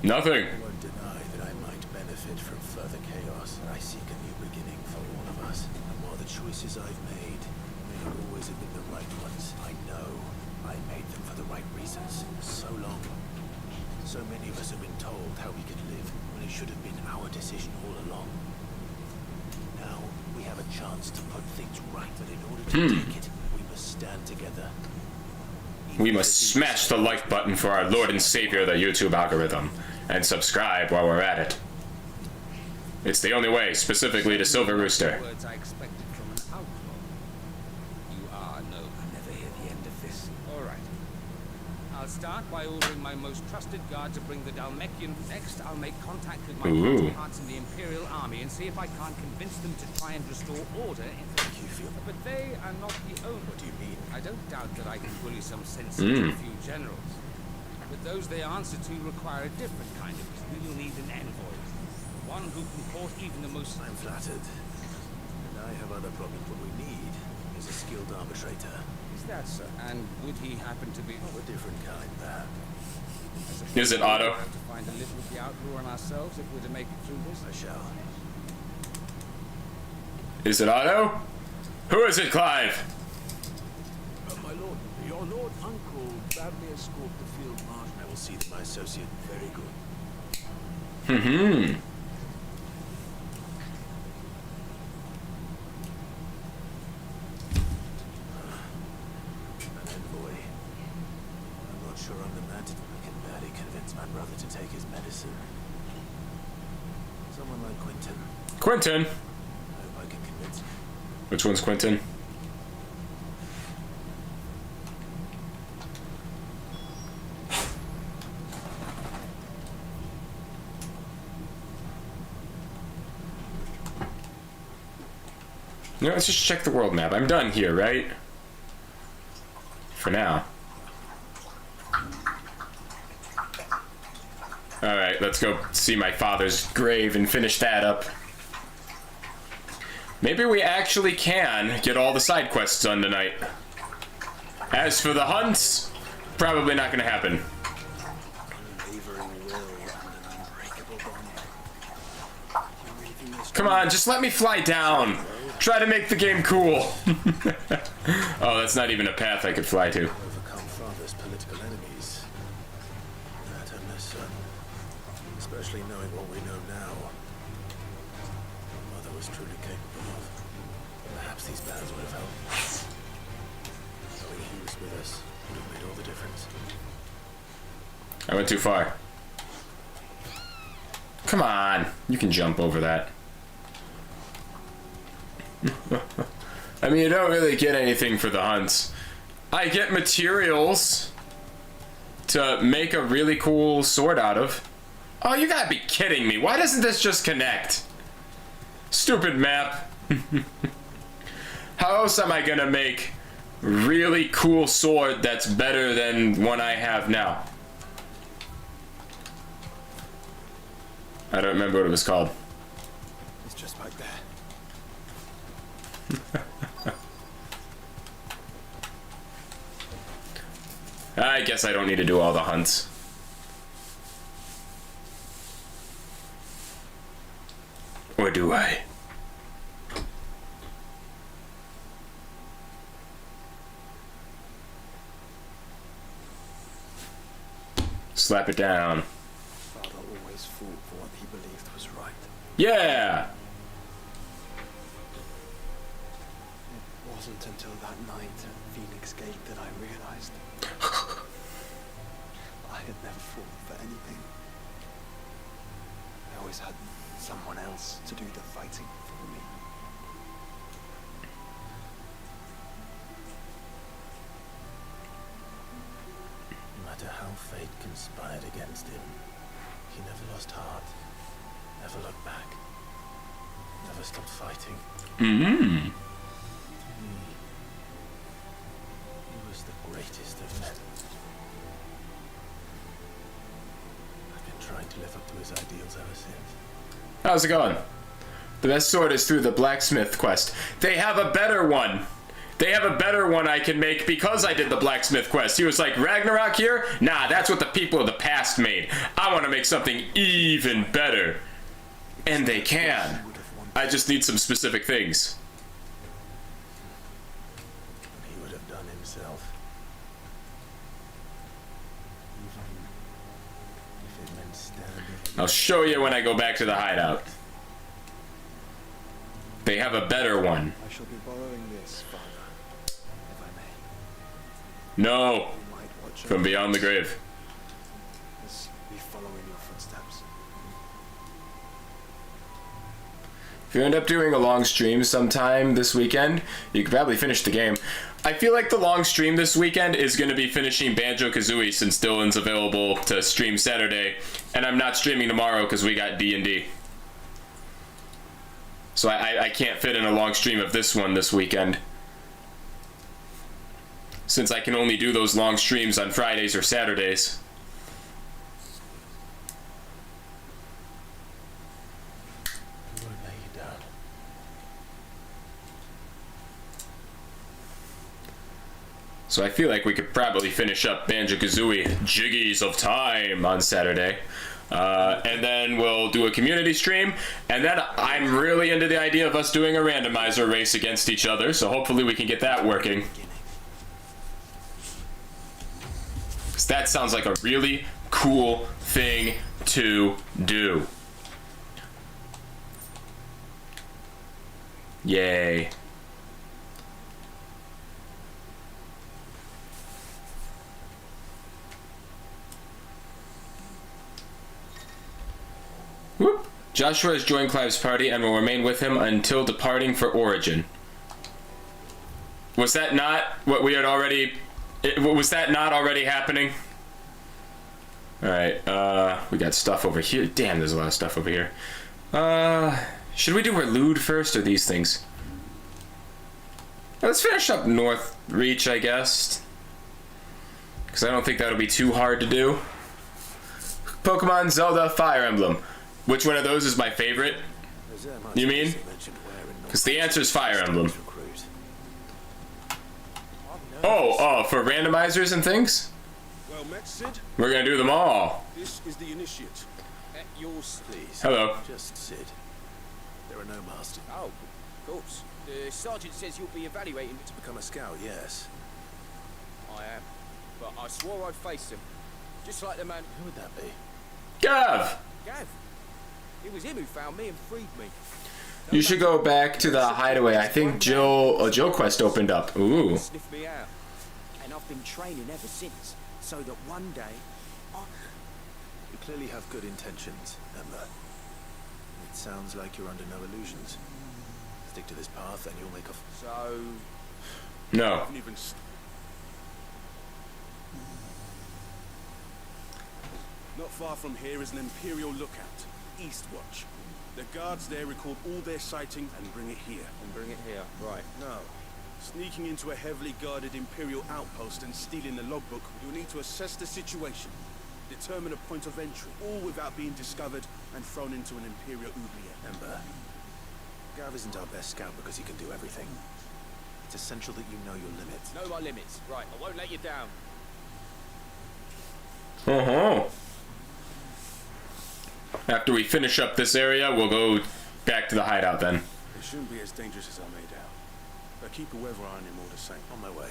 Nothing. I won't deny that I might benefit from further chaos. I seek a new beginning for all of us. And while the choices I've made may not always have been the right ones, I know I made them for the right reasons. So long. So many of us have been told how we could live when it should have been our decision all along. Now we have a chance to put things right, but in order to take it, we must stand together. We must smash the like button for our Lord and Savior, the YouTube algorithm, and subscribe while we're at it. It's the only way, specifically to Silver Rooster. Words I expected from an outlaw. You are no. I never hear the end of this. All right. I'll start by ordering my most trusted guard to bring the Dalmekian. Next, I'll make contact with my counterparts in the Imperial Army and see if I can't convince them to try and restore order in the But they are not the only. What do you mean? I don't doubt that I can bully some sense into a few generals. But those they answer to require a different kind of. We'll need an envoy. One who can port even the most. I'm flattered. And I have other problems. What we need is a skilled arbitrator. Is that so? And would he happen to be Of a different kind, perhaps. Is it Otto? We'll have to find a little of the outlaw on ourselves if we're to make it through this. I shall. Is it Otto? Who is it, Clive? My lord, your lord uncle bade me escort the field marshal. I will see that my associate very good. Mm-hmm. An envoy. I'm not sure I'm the man to. I can barely convince my brother to take his medicine. Someone like Quentin. Quentin? Which one's Quentin? You know, let's just check the world map. I'm done here, right? For now. Alright, let's go see my father's grave and finish that up. Maybe we actually can get all the side quests done tonight. As for the hunts, probably not gonna happen. Come on, just let me fly down. Try to make the game cool. Oh, that's not even a path I could fly to. Overcome father's political enemies. That and their son. Especially knowing what we know now. Mother was truly capable of. Perhaps these battles would have helped. Knowing he was with us would have made all the difference. I went too far. Come on, you can jump over that. I mean, you don't really get anything for the hunts. I get materials to make a really cool sword out of. Oh, you gotta be kidding me. Why doesn't this just connect? Stupid map. How else am I gonna make really cool sword that's better than one I have now? I don't remember what it was called. It's just like that. I guess I don't need to do all the hunts. Or do I? Slap it down. Father always fought for what he believed was right. Yeah! It wasn't until that night at Phoenix Gate that I realized I had never fought for anything. I always had someone else to do the fighting for me. No matter how fate conspired against him, he never lost heart, never looked back, never stopped fighting. Mm-hmm. He was the greatest of men. I've been trying to live up to his ideals ever since. How's it going? The best sword is through the blacksmith quest. They have a better one. They have a better one I can make because I did the blacksmith quest. He was like, Ragnarok here? Nah, that's what the people of the past made. I want to make something even better. And they can. I just need some specific things. He would have done himself. Even if it meant standing. I'll show you when I go back to the hideout. They have a better one. I shall be borrowing this, Father, if I may. No, You might watch from beyond the grave. as we follow in your footsteps. If you end up doing a long stream sometime this weekend, you could probably finish the game. I feel like the long stream this weekend is going to be finishing Banjo-Kazooie since Dylan's available to stream Saturday, and I'm not streaming tomorrow because we got D&D. So I can't fit in a long stream of this one this weekend. Since I can only do those long streams on Fridays or Saturdays. We won't lay you down. So I feel like we could probably finish up Banjo-Kazooie Jiggies of Time on Saturday. And then we'll do a community stream. And then I'm really into the idea of us doing a randomizer race against each other. So hopefully we can get that working. 'Cause that sounds like a really cool thing to do. Yay. Whoop. Joshua has joined Clive's party and will remain with him until departing for Origin. Was that not what we had already... was that not already happening? Alright, we got stuff over here. Damn, there's a lot of stuff over here. Should we do Relude first, or these things? Let's finish up North Reach, I guess. Because I don't think that'll be too hard to do. Pokemon Zelda Fire Emblem. Which one of those is my favorite? You mean? Because the answer is Fire Emblem. Oh, for randomizers and things? Well met, Sid. We're gonna do them all. This is the initiate. At yours, please. Hello. Just Sid. There are no masters. Oh, of course. The sergeant says you'll be evaluating To become a scout, yes. I am. But I swore I'd face him. Just like the man... Who would that be? Gav! Gav. It was him who found me and freed me. You should go back to the hideaway. I think Jill Quest opened up. Ooh. Sniffed me out. And I've been training ever since. So that one day... You clearly have good intentions, Ember. It sounds like you're under no illusions. Stick to this path and you'll make a... So... No. Even not far from here is an Imperial lookout, Eastwatch. The guards there record all their sightings and bring it here. And bring it here. Right. No. Sneaking into a heavily guarded Imperial outpost and stealing the logbook, you'll need to assess the situation, determine a point of entry, all without being discovered and thrown into an Imperial oubliette. Ember, Gav isn't our best scout because he can do everything. It's essential that you know your limits. Know my limits. Right. I won't let you down. After we finish up this area, we'll go back to the hideout then. It shouldn't be as dangerous as I made out. But keep a weather eye on him all the same. On my way.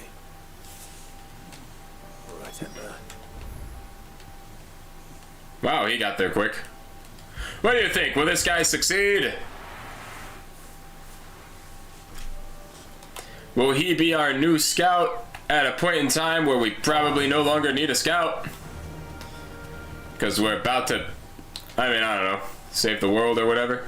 All right, Ember. Wow, he got there quick. What do you think? Will this guy succeed? Will he be our new scout at a point in time where we probably no longer need a scout? Because we're about to, I mean, I don't know, save the world or whatever.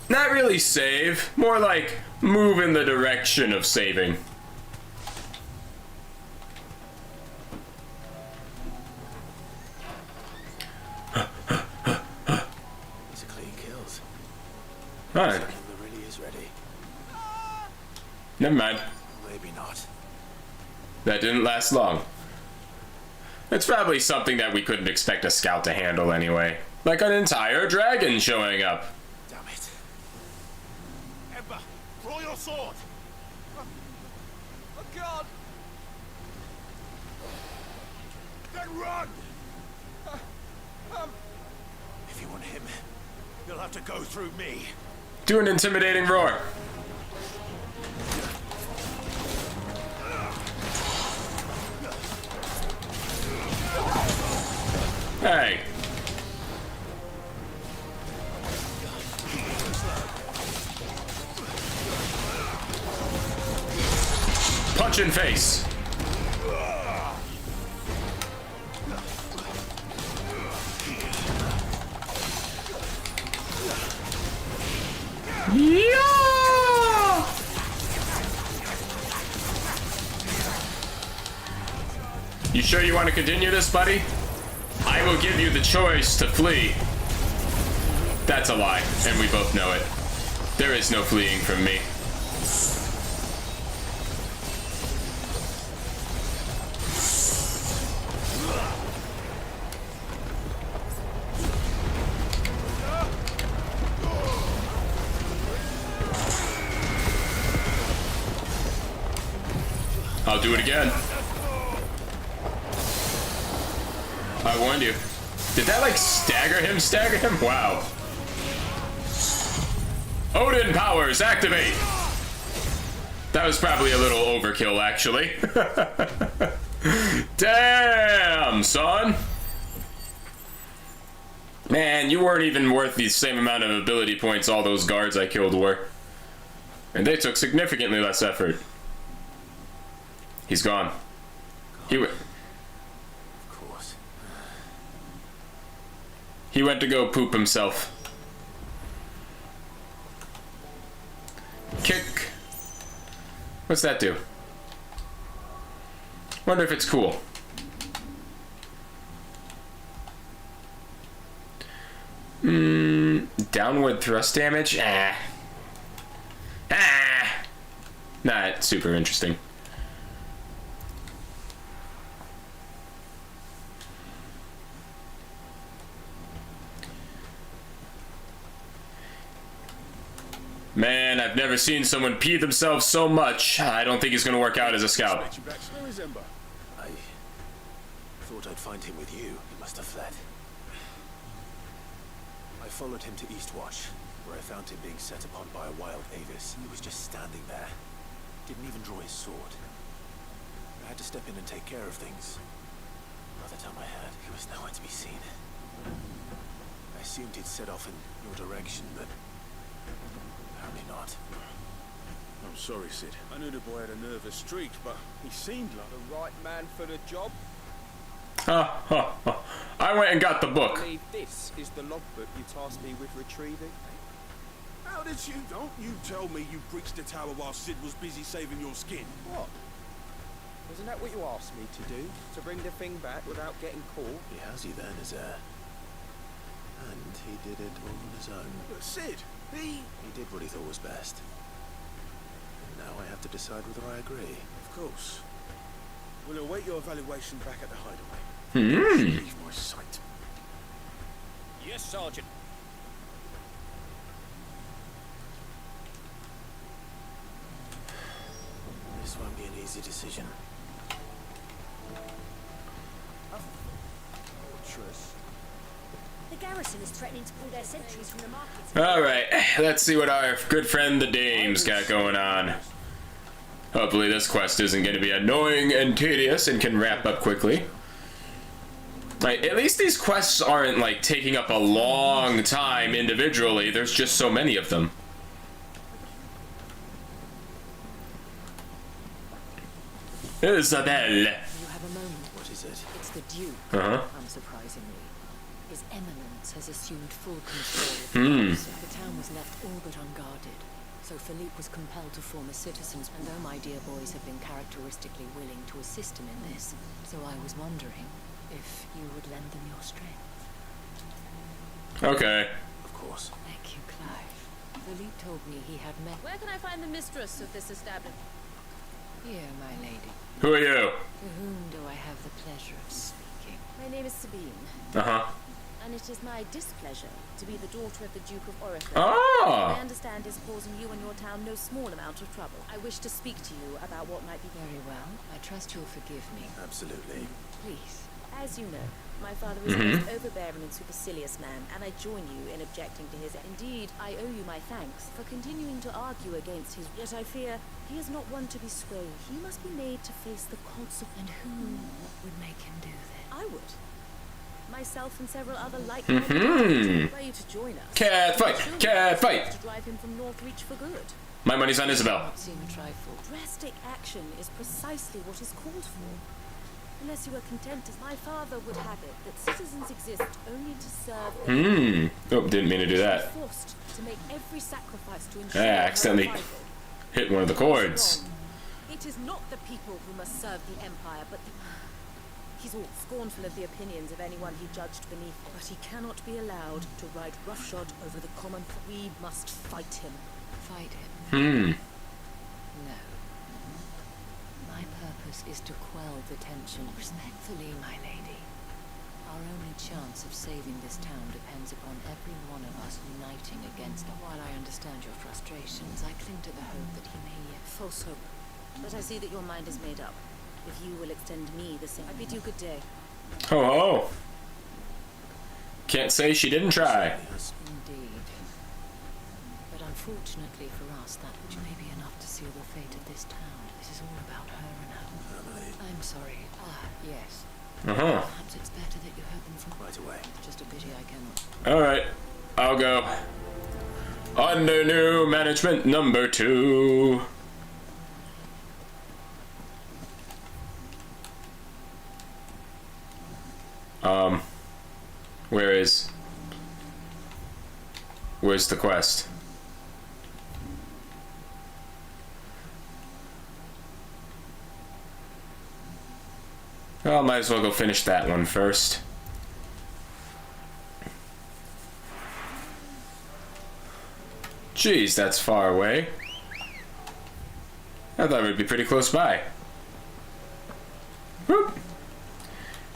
Not really save, more like move in the direction of saving. These are clean kills. Alright, Ember really is ready. never mind. Maybe not. That didn't last long. It's probably something that we couldn't expect a scout to handle anyway. Like an entire dragon showing up. Damn it. Ember, draw your sword! Oh, God! Then run! If you want him, you'll have to go through me. Do an intimidating roar. Hey. Punch in face. Yeah! You sure you want to continue this, buddy? I will give you the choice to flee. That's a lie, and we both know it. There is no fleeing from me. I'll do it again. I warned you. Did that like stagger him? Stagger him? Wow. Odin powers activate. That was probably a little overkill, actually. Damn, son. Man, you weren't even worth the same amount of ability points all those guards I killed were. And they took significantly less effort. He's gone. He went. Of course. He went to go poop himself. kick. What's that do? Wonder if it's cool. Downward thrust damage? Not super interesting. Man, I've never seen someone pee themselves so much. I don't think he's gonna work out as a scout. I thought I'd find him with you. He must have fled. I followed him to Eastwatch, where I found him being set upon by a wild Avis. He was just standing there. Didn't even draw his sword. I had to step in and take care of things. By the time I heard, he was nowhere to be seen. I assumed he'd set off in your direction, but apparently not. I'm sorry, Sid. I knew the boy had a nervous streak, but he seemed like the right man for the job. I went and got the book. I believe this is the logbook you tasked me with retrieving. How did you... Don't you tell me you breached the tower while Sid was busy saving your skin. What? Wasn't that what you asked me to do? To bring the thing back without getting caught? He has you then as heir. And he did it all on his own. But Sid, He did what he thought was best. And now I have to decide whether I agree. Of course. We'll await your evaluation back at the hideaway. Leave my sight. Yes, Sergeant. This won't be an easy decision. The garrison is threatening to pull their sentries from the markets. Alright, let's see what our good friend the Dame's got going on. Hopefully this quest isn't going to be annoying and tedious and can wrap up quickly. Like, at least these quests aren't, like, taking up a long time individually. There's just so many of them. Isabel. You have a moment. What is it? It's the Duke, unsurprisingly. His Eminence has assumed full control of the house. The town was left all but unguarded, so Philippe was compelled to form a citizens, and though my dear boys have been characteristically willing to assist him in this, so I was wondering if you would lend them your strength. Okay. Of course. Thank you, Clive. Philippe told me he had met... Where can I find the mistress of this establishment? Here, my lady. Who are you? To whom do I have the pleasure of speaking? My name is Sabine, and it is my displeasure to be the daughter of the Duke of Oriflamme. I understand is causing you and your town no small amount of trouble. I wish to speak to you about what might be... Very well. I trust you'll forgive me. Absolutely. Please. As you know, my father is a most overbearing and supercilious man, and I join you in objecting to his... Indeed, I owe you my thanks for continuing to argue against his... Yet I fear he is not one to be swayed. He must be made to face the consequences. And who would make him do this? I would. Myself and several other like-minded people invite you to join us. Cat fight! Cat fight! To drive him from Northreach for good. My money's on Isabel. Seem a trifle. Drastic action is precisely what is called for. Unless you are content as my father would have it, that citizens exist only to serve... Oh, didn't mean to do that. Forced to make every sacrifice to ensure I accidentally hit one of the chords. It is not the people who must serve the Empire, but the... He's all scornful of the opinions of anyone he judged beneath him. But he cannot be allowed to ride roughshod over the common... We must fight him. Fight him? No. My purpose is to quell the tension. Respectfully, my lady. Our only chance of saving this town depends upon every one of us uniting against him. While I understand your frustrations, I cling to the hope that he may yet... False hope. But I see that your mind is made up. If you will extend me the same... I bid you good day. Oh. Can't say she didn't try. Indeed. But unfortunately for us, that which may be enough to seal the fate of this town. This is all about her and her... I'm sorry. Yes. Perhaps it's better that you heard them from... Right away. Just a pity I cannot. Alright. I'll go. Under new management number 2. Where's the quest? Well, might as well go finish that one first. Jeez, that's far away. I thought it would be pretty close by. Whoop.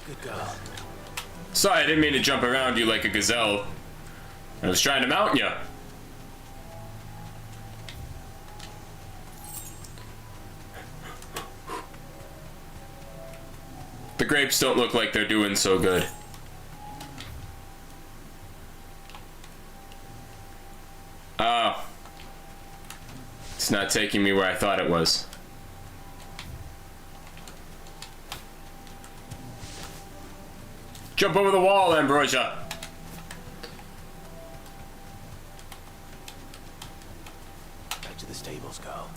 Good girl. Sorry, I didn't mean to jump around you like a gazelle. I was trying to mount you. The grapes don't look like they're doing so good. Oh. It's not taking me where I thought it was. Jump over the wall, Ambrosia. Back to the stables, girl.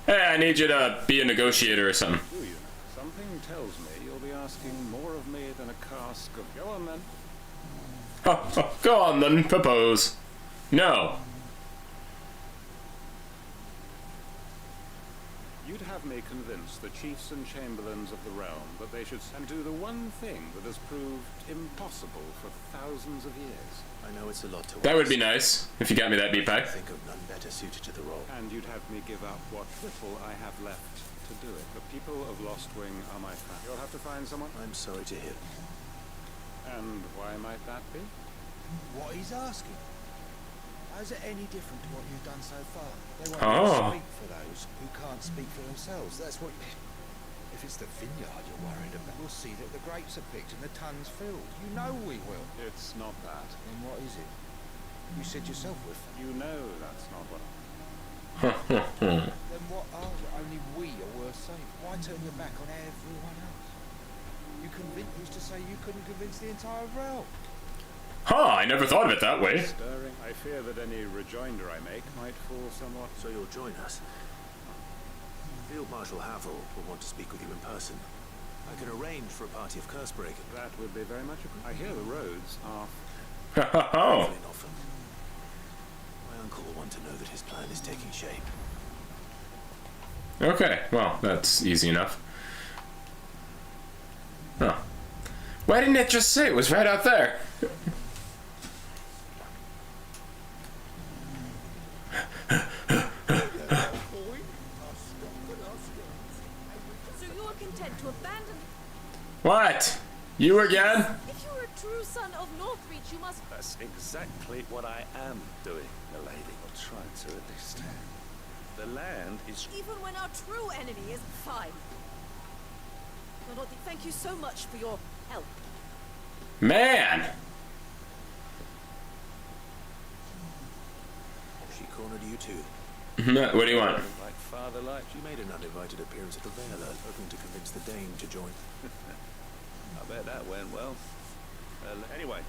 Hey, I need you to be a negotiator or something. Do you? Something tells me you'll be asking more of me than a cask of... Go on, then. Go on then, propose. No. You'd have me convince the chiefs and chamberlains of the realm that they should do the one thing that has proved impossible for thousands of years. I know it's a lot to That would ask. be nice, if you got me that beat I pie. think of none better suited to the role. And you'd have me give up what little I have left to do it. The people of Lost Wing are my family. You'll have to find someone. I'm sorry to hear. And why might that be? What he's asking. How's it any different to what you've done so far? They won't Oh. speak for those who can't speak for themselves. That's what... If it's the vineyard you're worried about, we'll see that the grapes are picked and the tons filled. You know we will. It's not that. Then what is it? You said yourself with them. You know that's not what... Then what are only we are worth saving? Why turn your back on everyone else? You used to say you couldn't convince the entire realm. Huh, I never thought of it that way. Stirring. I fear that any rejoinder I make might fall somewhat... So you'll join us. Field Marshal Havel will want to speak with you in person. I can arrange for a party of curse breakers. That would be very much appreciated. I hear the roads are... Oh. Enough them. My uncle will want to know that his plan is taking shape. Okay, well, that's easy enough. Huh. Why didn't it just say it was right out there? So you are content to abandon... What? You again? If you are a true son of Northreach, you must... That's exactly what I am doing, milady. I'll try to at least. The land is... Even when our true enemy is fine. My lord, thank you so much for your help. Man! She cornered you too. What do you want? like father like. She made an uninvited appearance at the Vale, hoping to convince the Dame to join. I bet that went well. Anyway.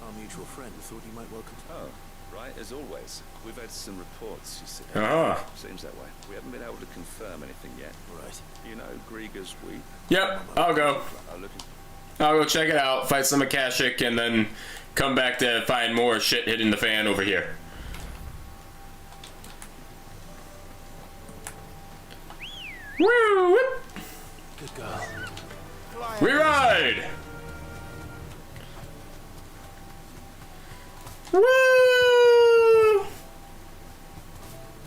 Our mutual friend thought you might welcome... Oh, right, as always. We've had some reports, you see. Oh. Seems that way. We haven't been able to confirm anything yet. Right. You know Grieger's wheat? Yep, I'll go. I'll go check it out, fight some Akashic, and then come back to find more shit hitting the fan over here. Woo! Good girl. We ride! Woo!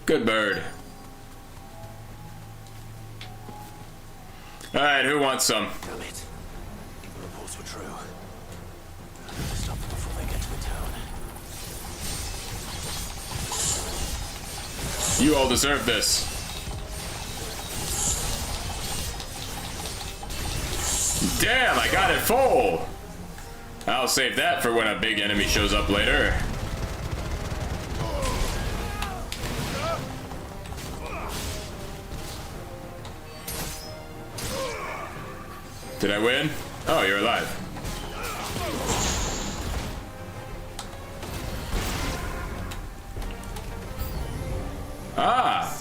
Good bird. Alright, who wants some? Damn it. The reports were true. I have to stop them before they get to the town. You all deserve this. Damn, I got it full. I'll save that for when a big enemy shows up later. Did I win? Oh, you're alive. Ah!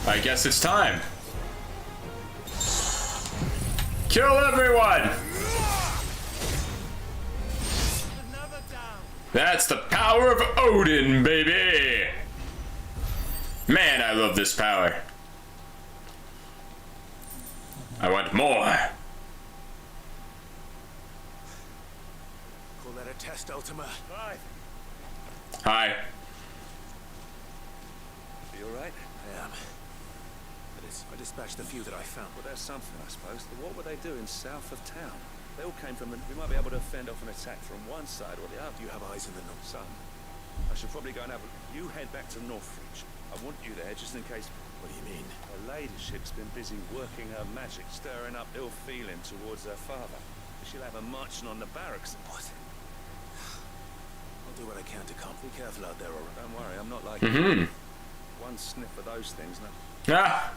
I guess it's time. Kill everyone! That's the power of Odin, baby! Man, I love this power. I want more. Call that a test, Ultima? Clive, Hi. you alright? I am. I dispatched the few that I found. Well, there's something, I suppose. What were they doing south of town? They all came from the... We might be able to fend off an attack from one side or the other. You have eyes in the north. Son, I should probably go and have a... You head back to Northreach. I want you there just in case... What do you mean? Her ladyship's been busy working her magic, stirring up ill feeling towards her father. She'll have her marching on the barracks. What? I'll do what I can to come. Be careful out there, alright? Don't worry, I'm not like Mm-hmm. you. One sniff of those things, no. Ah.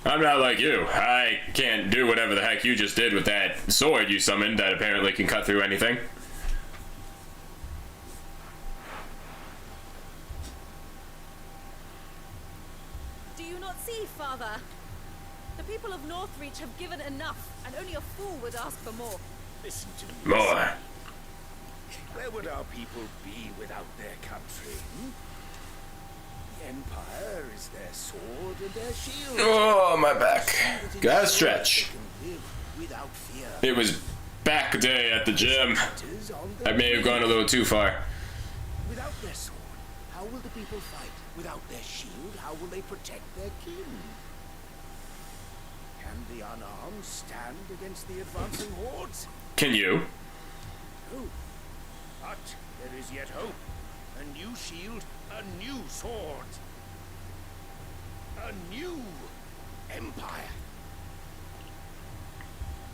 I'm not like you. I can't do whatever the heck you just did with that sword you summoned that apparently can cut through anything. Do you not see, Father? The people of Northreach have given enough, and only a fool would ask for more. Listen to me. More. Where would our people be without their country? The Empire is their sword and their shield. Oh, my back. Gotta stretch. They can live without fear. It was back day at the gym. I may have gone a little too far. Without their sword, how will the people fight? Without their shield, how will they protect their king? Can the unarmed stand against the advancing hordes? Can you? No. But there is yet hope. A new shield, a new sword. A new empire.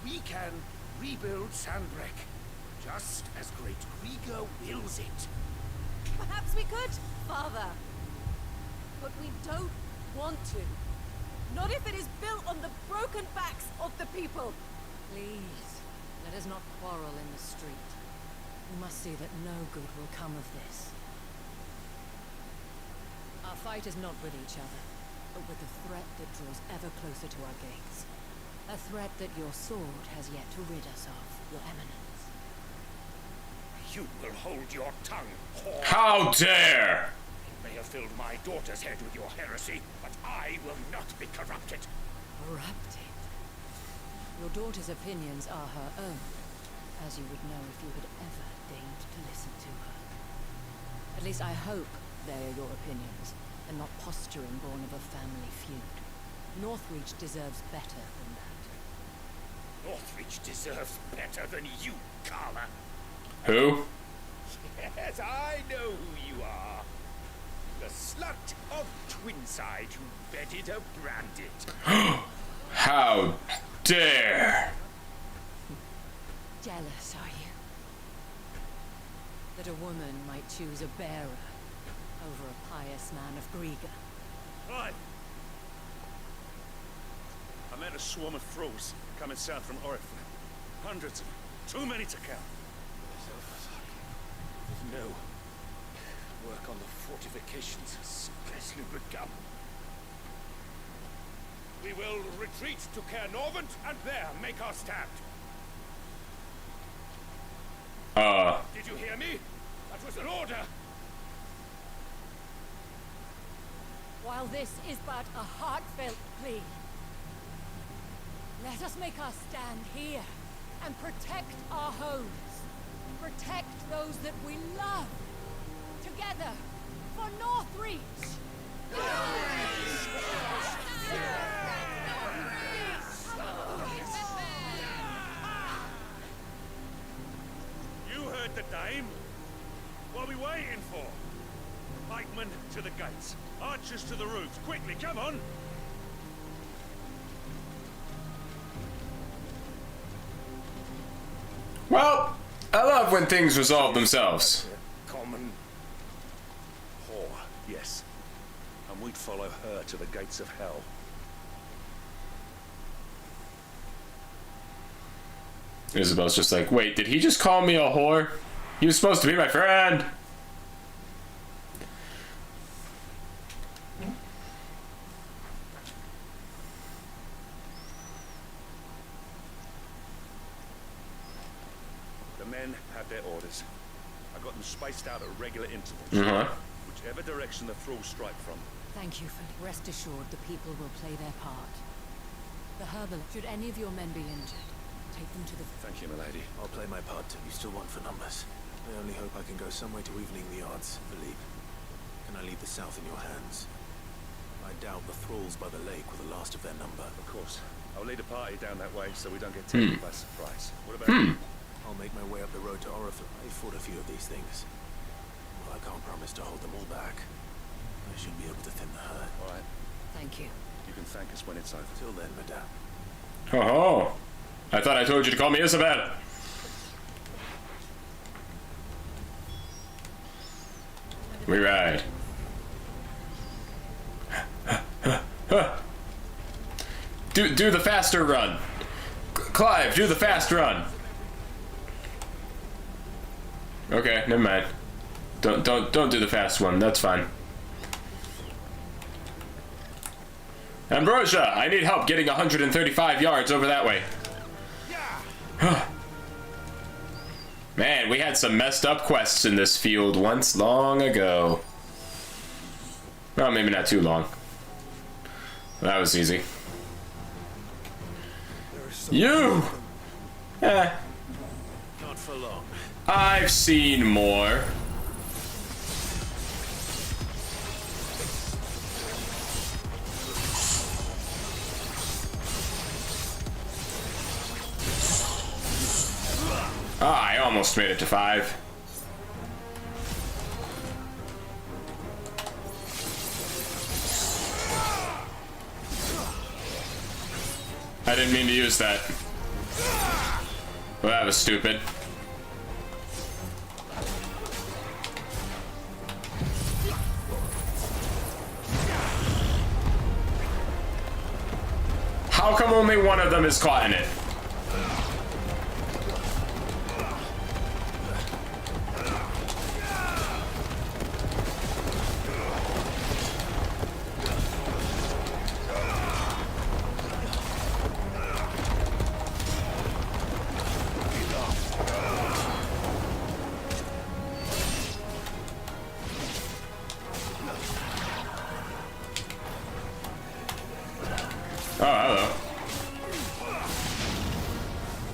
We can rebuild Sandbreck, just as Great Krieger wills it. Perhaps we could, Father. But we don't want to. Not if it is built on the broken backs of the people. Please, let us not quarrel in the street. We must see that no good will come of this. Our fight is not with each other, but with the threat that draws ever closer to our gates. A threat that your sword has yet to rid us of, Your Eminence. You will hold your tongue, whore. How dare! You may have filled my daughter's head with your heresy, but I will not be corrupted. Corrupted? Your daughter's opinions are her own, as you would know if you had ever deigned to listen to her. At least I hope they are your opinions, and not posturing born of a family feud. Northreach deserves better than that. Northreach deserves better than you, Carla. Who? Yes, I know who you are. The slut of Twinside who bedded a branded. How dare! Jealous, are you? That a woman might choose a bearer over a pious man of Griega. Right. I met a swarm of thralls coming south from Oriflamme. Hundreds of them. Too many to count. No. Work on the fortifications has scarcely begun. We will retreat to Caernarvon and there make our stand. Did you hear me? That was an order. While this is but a heartfelt plea, let us make our stand here and protect our homes. Protect those that we love. Together for Northreach. You heard the dame. What are we waiting for? Pikemen to the gates. Archers to the roofs. Quickly, come on! Well, I love when things resolve themselves. Common whore, yes. And we'd follow her to the gates of hell. Isabel's just like, wait, did he just call me a whore? He was supposed to be my friend. The men had their orders. I got them spaced out at regular intervals. Whichever direction the thralls strike from. Thank you, Philip. Rest assured the people will play their part. The herbalist. Should any of your men be injured, take them to the... Thank you, milady. I'll play my part. You still want for numbers. I only hope I can go some way to evening the odds. Philippe, can I leave the south in your hands? I doubt the thralls by the lake were the last of their number. Of course. I'll lead a party down that way so we don't get taken by surprise. What about you? I'll make my way up the road to Oriflamme. I fought a few of these things. Well, I can't promise to hold them all back. I should be able to thin the herd. All right. Thank you. You can thank us when it's over. Till then, madame. Oh, I thought I told you to call me Isabel. We ride. Do the faster run. Clive, do the fast run. Okay, never mind. Don't do the fast one. That's fine. Ambrosia, I need help getting 135 yards over that way. Man, we had some messed up quests in this field once long ago. Well, maybe not too long. That was easy. You! Not for long. I've seen more. Ah, I almost made it to 5. I didn't mean to use that. Well, that was stupid. How come only one of them is caught in it? Oh, hello.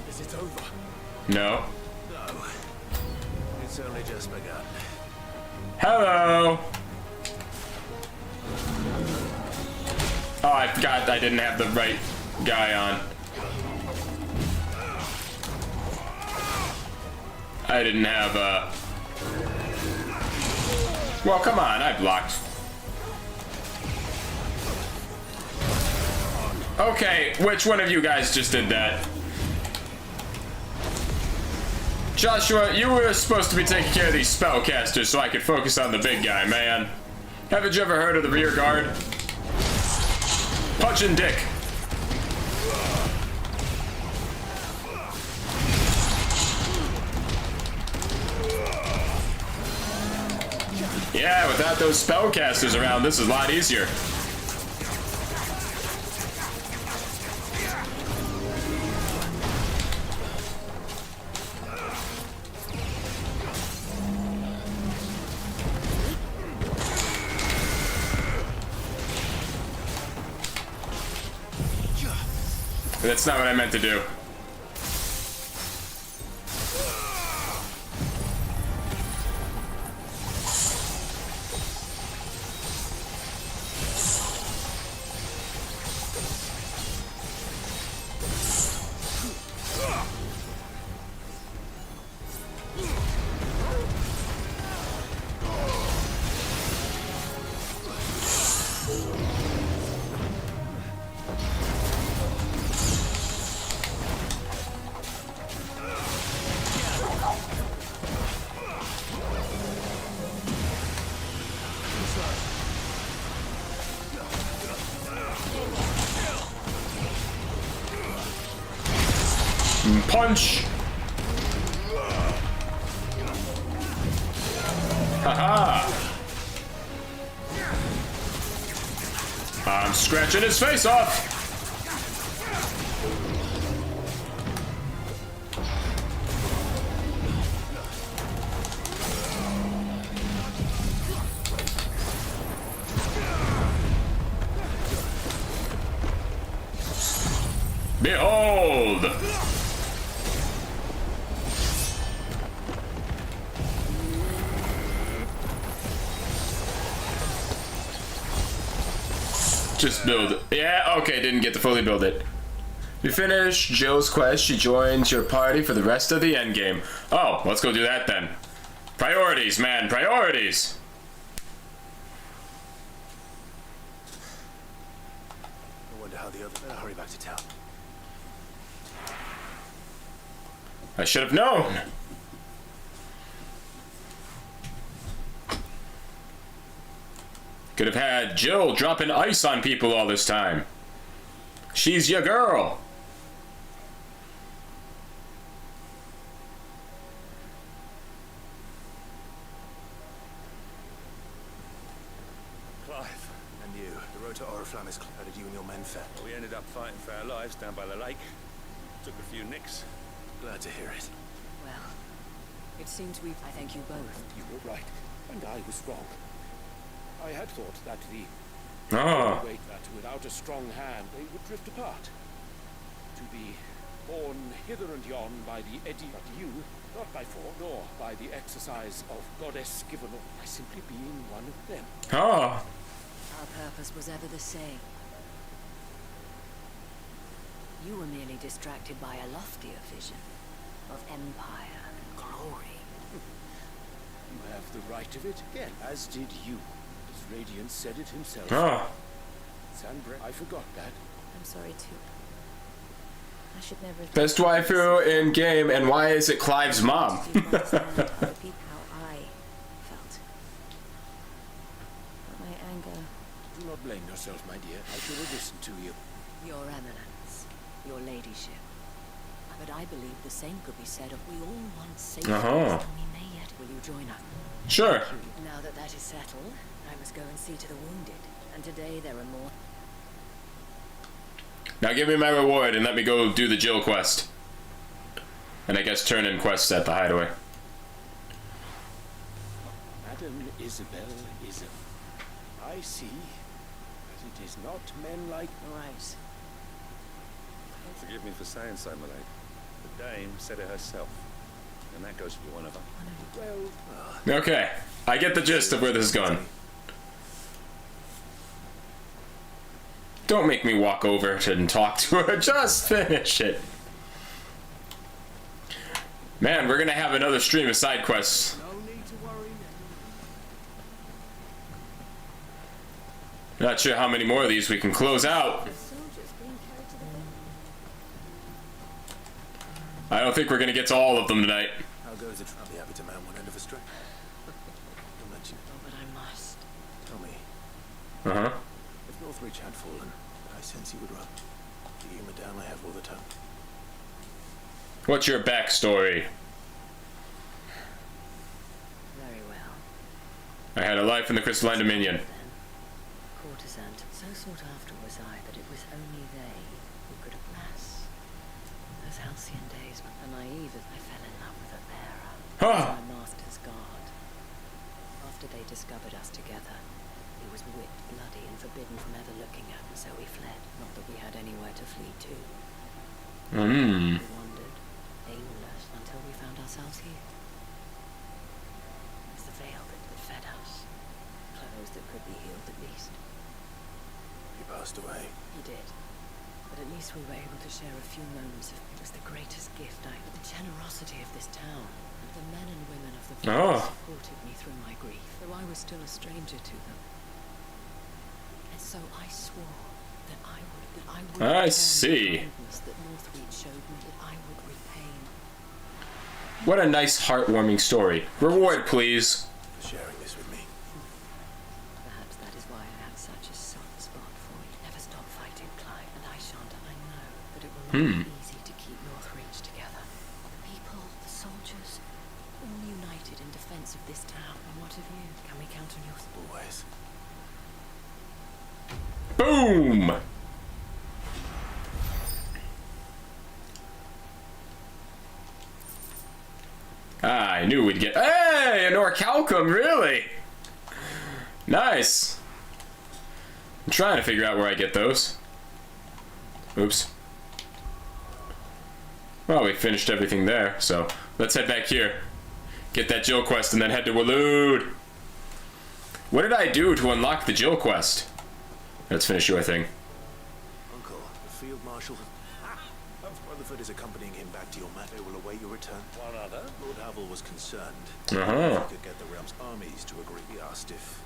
Is it over? No. No. It's only just begun. Hello. Oh, I forgot I didn't have the right guy on. I didn't have, Well, come on, I blocked. Okay, which one of you guys just did that? Joshua, you were supposed to be taking care of these spellcasters so I could focus on the big guy, man. Haven't you ever heard of the rear guard? Punching dick. Yeah, without those spellcasters around, this is a lot easier. That's not what I meant to do. Punch! Haha! I'm scratching his face off! just build it. Yeah, okay, didn't get to fully build it. You finish Jill's quest, she joins your party for the rest of the endgame. Oh, let's go do that then. Priorities, man, priorities! I wonder how the other... Better hurry back to town. I should have known. Could have had Jill dropping ice on people all this time. She's your girl. Clive, and you. The road to Oriflamme is clear. How did you and your men fare? We ended up fighting for our lives down by the lake. Took a few nicks. Glad to hear it. Well, it seems we've... I thank you both. You were right, and I was wrong. I had thought that the weight that without a strong hand they would drift apart. To be borne hither and yon by the eddy, but you, not by force, nor by the exercise of goddess given, by simply being one of them. Oh. Our purpose was ever the same. You were merely distracted by a loftier vision of empire and glory. You have the right of it again, as did you. As Radiant said it himself. Oh. Sandra, I forgot that. I'm sorry too. I should never have... Best waifu in game, and why is it Clive's mom? Repeat how I felt. But my anger... Do not blame yourself, my dear. I shall listen to you. Your eminence, your ladyship. But I believe the same could be said of we all want safety, and we may yet. Will you join us? Sure. Now that that is settled, I must go and see to the wounded. And today there are more. Now give me my reward and let me go do the Jill quest. And I guess turn in quests at the hideaway. Madam Isabel Ism, I see that it is not men like... Right. Forgive me for saying so, my lady. The dame said it herself. And that goes for one of them. Well... Okay. I get the gist of where this is going. Don't make me walk over and talk to her. Just finish it. Man, we're gonna have another stream of side quests. No need to worry. Not sure how many more of these we can close out. I don't think we're gonna get to all of them tonight. How goes it? I'll be happy to man one end of a string. You'll mention it. Oh, but I must. Tell me, Uh-huh. if Northreach had fallen, I sense you would run. To you, madame, I have all the time. What's your backstory? Very well. I had a life in the Crystalline Dominion. Courtesan, so sought after was I that it was only they who could amass. Those halcyon days were naive as I fell in love with a bearer. Huh. My master's guard. After they discovered us together, he was whipped, bloody, and forbidden from ever looking at me, so we fled. Not that we had anywhere to flee to. We wandered, aimless, until we found ourselves here. It's the veil that fed us. Clothes that could be healed at least. He passed away. He did. But at least we were able to share a few moments of it was the greatest gift the generosity of this town. And the men and women of the village supported me through my grief, though I was still a stranger to them. And so I swore that I would I return see. the kindness that Northreach showed me, that I would repay. What a nice, heartwarming story. Reward, please. For sharing this with me. Perhaps that is why I have such a soft spot for you. Never stop fighting, Clive, and I shan't. I know that it will not be easy to keep Northreach together. The people, the soldiers, all united in defense of this town. And what of you? Can we count on your support? Always. Boom! I knew we'd get... Hey! An orichalcum, really? Nice. I'm trying to figure out where I get those. Oops. Well, we finished everything there, so let's head back here. Get that Jill quest and then head to Waloed. What did I do to unlock the Jill quest? Let's finish your thing. Uncle, the Field Marshal... Rutherford is accompanying him back to your mat. They will await your return. One other? Lord Havel was concerned. Uh-huh. If he could get the realm's armies to agree. He asked if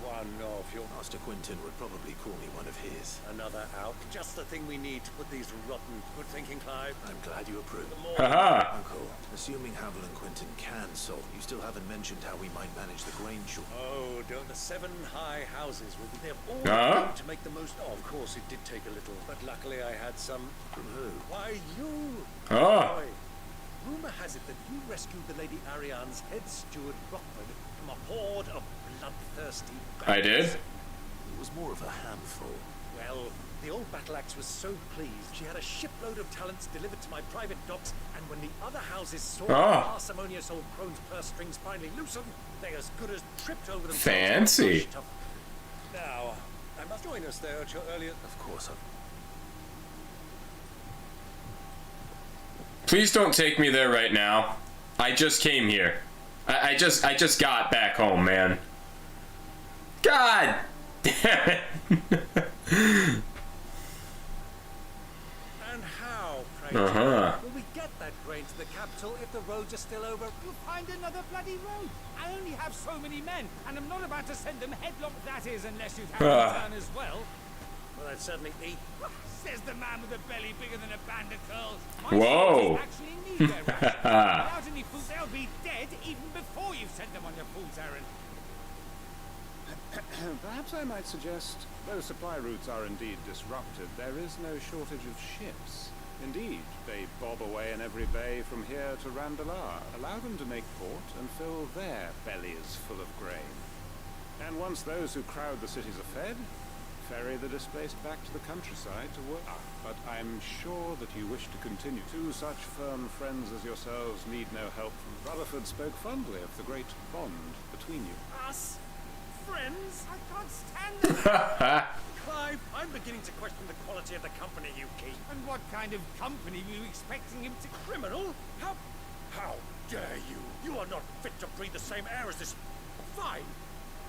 One of your... Master Quinton would probably call me one of his. Another out. Just the thing we need to put these rotten... Good thinking, Clive. I'm glad you approve. Haha. Uncle, assuming Havel and Quinton can solve, you still haven't mentioned how we might manage the grain short. Oh, don't the 7 high houses will be there all to make the most of. Of course, it did take a little, but luckily I had some... From who? Why, you! Oh. Boy. Rumor has it that you rescued the Lady Ariane's head steward, Rockford, from a horde of bloodthirsty bandits. I did? It was more of a handful. Well, the old battle axe was so pleased, she had a shipload of talents delivered to my private docks, and when the other houses saw the parsimonious old crone's purse strings finally loosened, they as good as tripped over them. Fancy. Now, I must join us there at your earlier... Of course, Please don't take me there right now. I just came here. I just got back home, man. God damn it. And how, pray, will we get that grain to the capital if the roads are still over? You'll find another bloody road. I only have so many men, and I'm not about to send them headlong. That is, unless you'd have a turn as well. Well, I'd certainly eat. Says the man with a belly bigger than a band of curls. Whoa. Actually need their ration. Without any food, they'll be dead even before you've sent them on your fool's errand. Perhaps I might suggest, though supply routes are indeed disrupted, there is no shortage of ships. Indeed, they bob away in every bay from here to Randalar. Allow them to make port and fill their bellies full of grain. And once those who crowd the cities are fed, ferry the displaced back to the countryside to work. But I'm sure that you wish to continue. Two such firm friends as yourselves need no help from... Rutherford spoke fondly of the great bond between you. Us? Friends? I can't stand them. Clive, I'm beginning to question the quality of the company you keep. And what kind of company were you expecting him to... Criminal? How dare you? You are not fit to breathe the same air as this fine,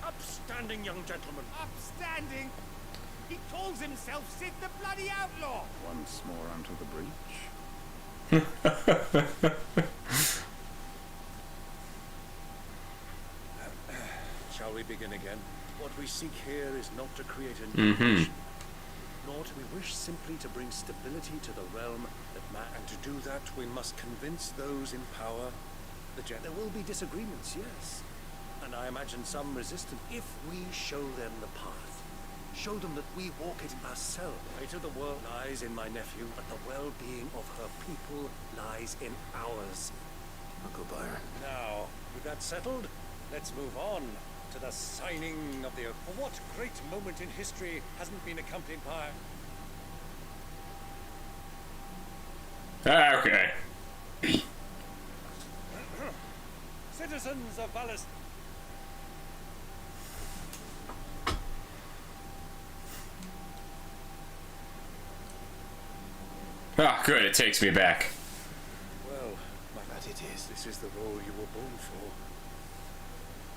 upstanding young gentleman. Upstanding? He calls himself Sid the Bloody Outlaw! Once more onto the breach. Shall we begin again? What we seek here is not to create a new nation, nor do we wish simply to bring stability to the realm and to do that we must convince those in power that there will be disagreements, yes, and I imagine some resistance if we show them the path. Show them that we walk it ourselves. The fate of the world lies in my nephew, but the well-being of her people lies in ours. Uncle Byron. Now, with that settled, let's move on to the signing of the oath. For what great moment in history hasn't been accompanied by... Okay. Citizens of Valis... Ah, good, it takes me back. Well, my lad, it is. This is the role you were born for.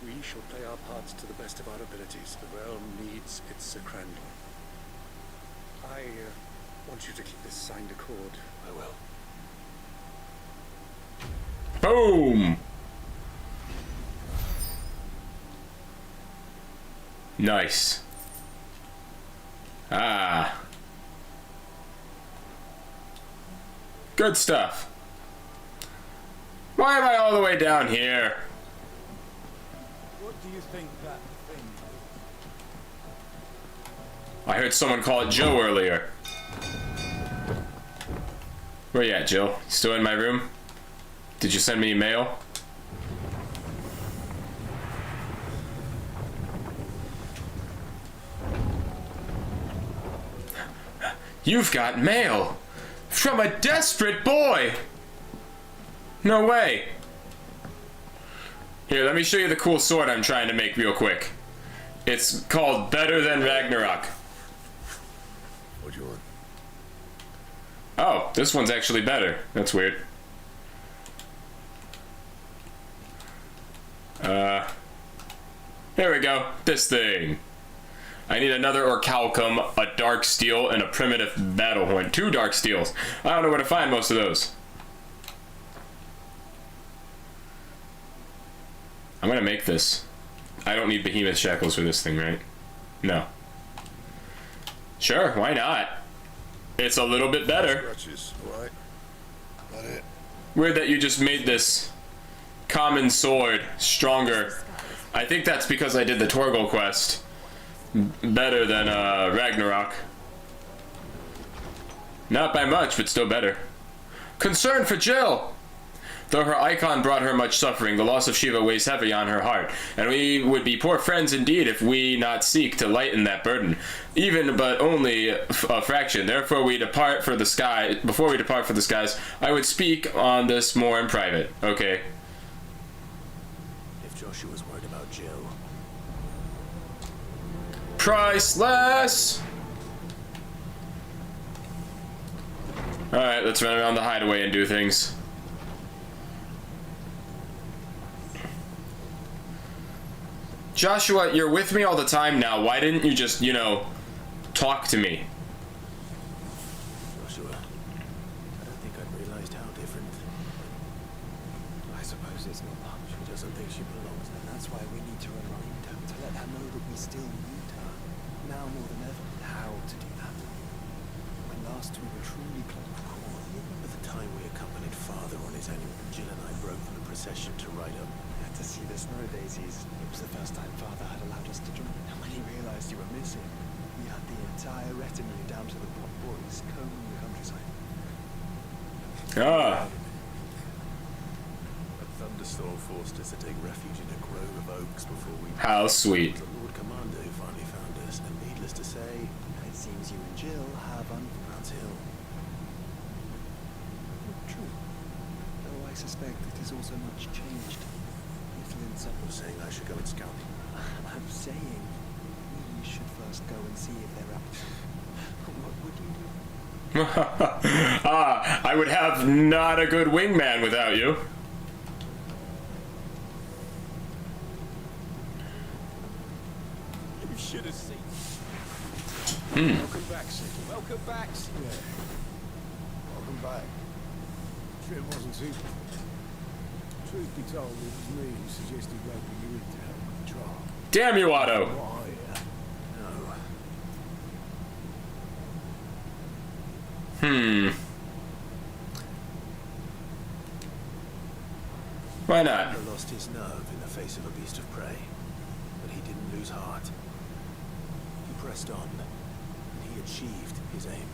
We shall play our parts to the best of our abilities. The realm needs its Sacrandal. I want you to keep this signed accord. I will. Boom! Nice. Ah. Good stuff. Why am I all the way down here? What do you think that thing is? I heard someone call it Joe earlier. Where you at, Joe? You still in my room? Did you send me mail? You've got mail! From a desperate boy! No way! Here, let me show you the cool sword I'm trying to make real quick. It's called Better Than Ragnarok. What do you want? Oh, this one's actually better. That's weird. Here we go. This thing. I need another orichalcum, a dark steel, and a primitive battle horn. 2 dark steels. I don't know where to find most of those. I'm gonna make this. I don't need behemoth shackles for this thing, right? No. Sure, why not? It's a little bit better. Scratches, right? That it? Weird that you just made this common sword stronger. I think that's because I did the Torgal quest better than Ragnarok. Not by much, but still better. Concern for Jill! Though her icon brought her much suffering, the loss of Shiva weighs heavy on her heart, and we would be poor friends indeed if we not seek to lighten that burden, even but only a fraction. Therefore we depart for the sky. Before we depart for the skies, I would speak on this more in private. Okay. If Joshua's worried about Jill. Priceless! Alright, let's run around the hideaway and do things. Joshua, you're with me all the time now. Why didn't you just, you know, talk to me? Joshua, I don't think I'd realized how different. I suppose it's not much. She doesn't think she belongs there. That's why we need to remind her, to let her know that we still need her. Now more than ever. How to do that? When last we were truly close. You remember the time we accompanied Father on his annual? Jill and I broke from the procession to ride up. To see the snow daisies. It was the first time Father had allowed us to join. And when he realized you were missing, he had the entire retinue down to the boys combing the countryside. Ah. A thunderstorm forced us to take refuge in a grove of oaks before we... How sweet. The Lord Commander who finally found us, and needless to say, it seems you and Jill have Mount Hill. True. Though I suspect it is also much changed. You're saying I should go and scout. I'm saying we should first go and see if they're up. What would you do? I would have not a good wingman without you. You should have seen. Welcome back, Sid. Welcome back. Yeah. Welcome back. Trip wasn't too bad. Truth be told, it was me who suggested roping you in to help with the trial. Damn you, Otto. Why? No. Why not? He lost his nerve in the face of a beast of prey, but he didn't lose heart. He pressed on, and he achieved his aim.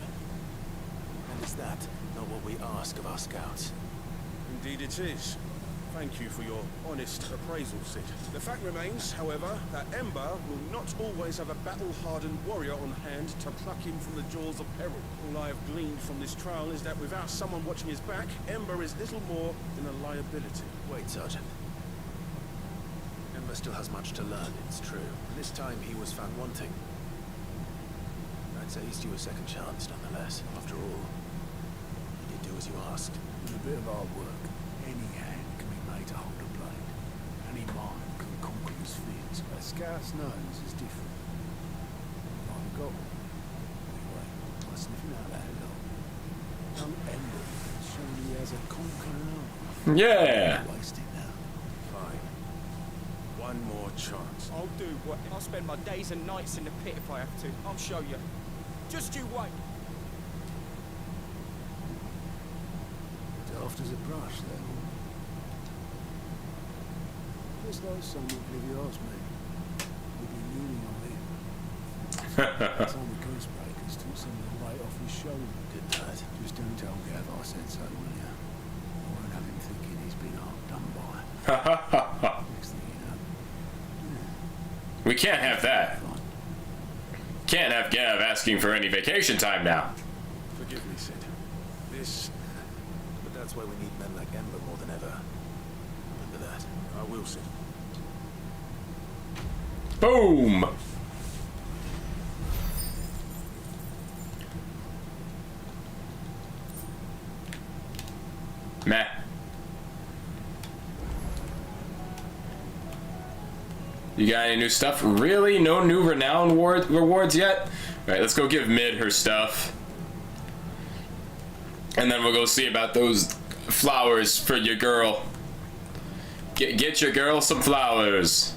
And is that not what we ask of our scouts? Indeed it is. Thank you for your honest appraisal, Sid. The fact remains, however, that Ember will not always have a battle-hardened warrior on hand to pluck him from the jaws of peril. All I have gleaned from this trial is that without someone watching his back, Ember is little more than a liability. Wait, Sergeant. Ember still has much to learn, it's true. And this time he was found wanting. I'd say he's due a second chance, nonetheless. After all, he did do as you asked. It was a bit of hard work. Any hand can be made to hold a blade. Any mind can conquer his fears. A scout's nose is different. I've got one. Anyway, I'm sniffing out that lot. Young Ember surely has a conquering arm. Yeah. Waste it now. Fine. One more chance. I'll do what. I'll spend my days and nights in the pit if I have to. I'll show you. Just you wait. Daft as a brush, then. Just like someone if you ask me. We've been leaning on him. Time the ghost breakers took some of the weight off his shoulder. Good dad. Just don't tell Gav I said so, will ya? I won't have him thinking he's been hard done by. Next thing you know. We can't have that. Can't have Gav asking for any vacation time now. Forgive me, Sid. But that's why we need men like Ember more than ever. Remember that. I will, Sid. Boom! Meh. You got any new stuff? Really? No new renown rewards yet? Alright, let's go give Mid her stuff. And then we'll go see about those flowers for your girl. Get your girl some flowers.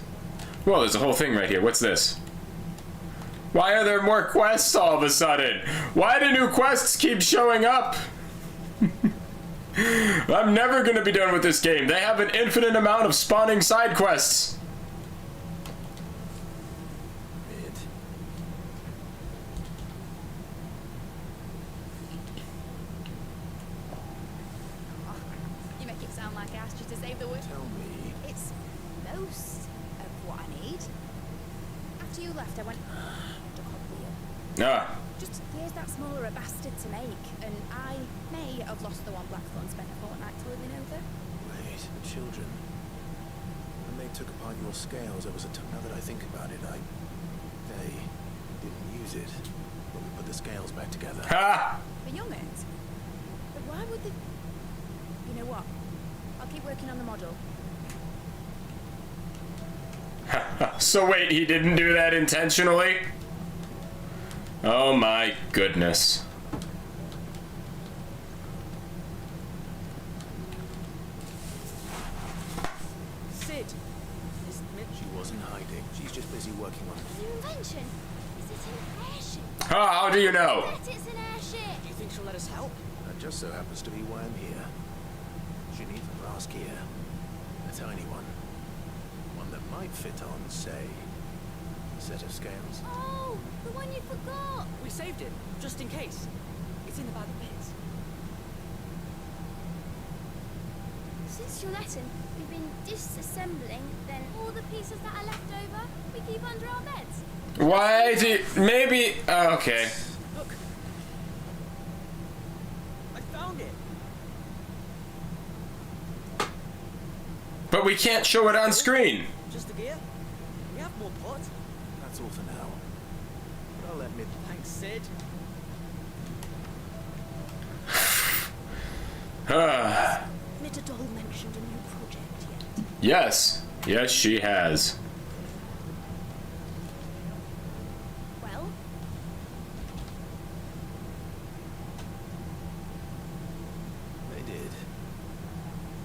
Whoa, there's a whole thing right here. What's this? Why are there more quests all of a sudden? Why do new quests keep showing up? I'm never gonna be done with this game. They have an infinite amount of spawning side quests. You make it sound like I asked you to save the world. Tell me. It's most of what I need. After you left, I went to Cobwheel. Ah. Just here's that smaller a bastard to make, and I may have lost the one Blackthorn spent a fortnight toiling over. Wait, the children. When they took apart your scales, there was a now that I think about it, they didn't use it when we put the scales back together. Ha! The young'uns? But why would they... You know what? I'll keep working on the model. So wait, he didn't do that intentionally? Oh my goodness. Sid! She wasn't hiding. She's just busy working on it. New invention? Is it an airship? How do you know? Bet it's an airship! Do you think she'll let us help? That just so happens to be why I'm here. She needs a brass gear. A tiny one. One that might fit on, say, a set of scales. Oh, the one you forgot! We saved it, just in case. It's in the bag of bits. Since your lesson, we've been disassembling, then all the pieces that are left over, we keep under our beds. Why do you, maybe, oh, okay. Look. I found it. But we can't show it on screen. Just the gear. We have more parts. That's all for now. But I'll let Mid... Thanks, Sid. Nitterdole mentioned a new project yet. Yes. Yes, she has. Well? They did.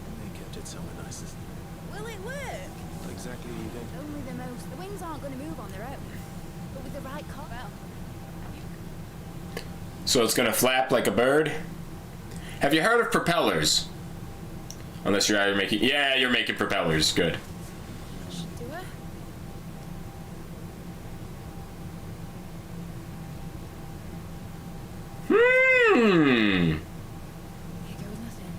And they kept it somewhere nice. Will it work? What exactly are you going to... Only the most. The wings aren't going to move on their own. But with the right cock... Well, So it's gonna flap like a bird? Have you heard of propellers? Unless you're either making... Yeah, you're making propellers. Good. do it. Hmm. Here goes nothing.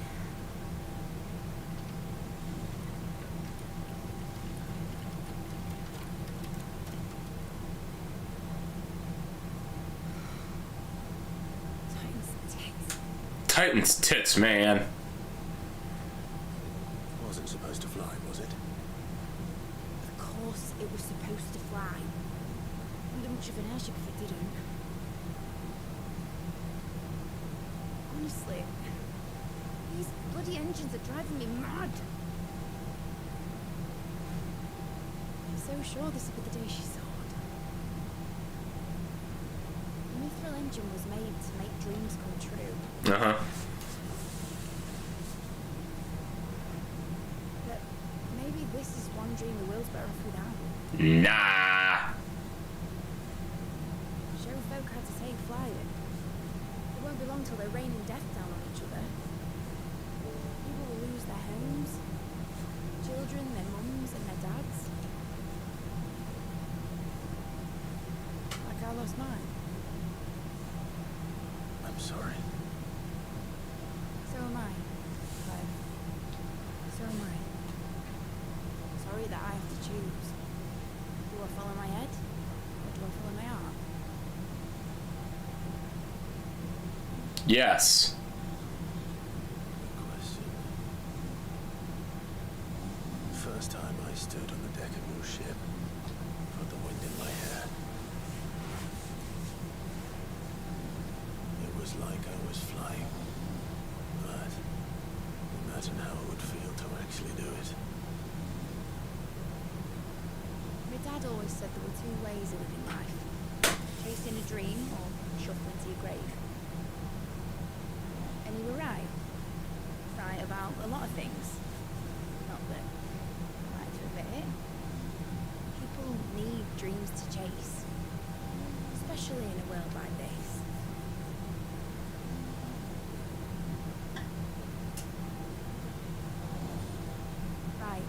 Titan's tits, man. Wasn't supposed to fly, was it? Of course it was supposed to fly. Wouldn't much of an airship if it didn't. Honestly, these bloody engines are driving me mad. I'm so sure this will be the day she soared. The mithril engine was made to make dreams come true. Uh-huh. But maybe this is one dream the world's better off without. Nah. Show folk how to take flying. It won't be long till they're raining death down on each other. People will lose their homes. Children, their mums and their dads. Like I lost mine. I'm sorry. So am I, Clive. So am I. Sorry that I have to choose. Do I follow my head? Or do I follow my heart? Yes. Question. First time I stood on the deck of your ship, felt the wind in my hair. It was like I was flying. But imagine how it would feel to actually do it. My dad always said there were two ways of living life. Chasing a dream or shuffling to your grave. And you were right. Right about a lot of things. Not that I like to admit it. People need dreams to chase. Especially in a world like this. Right.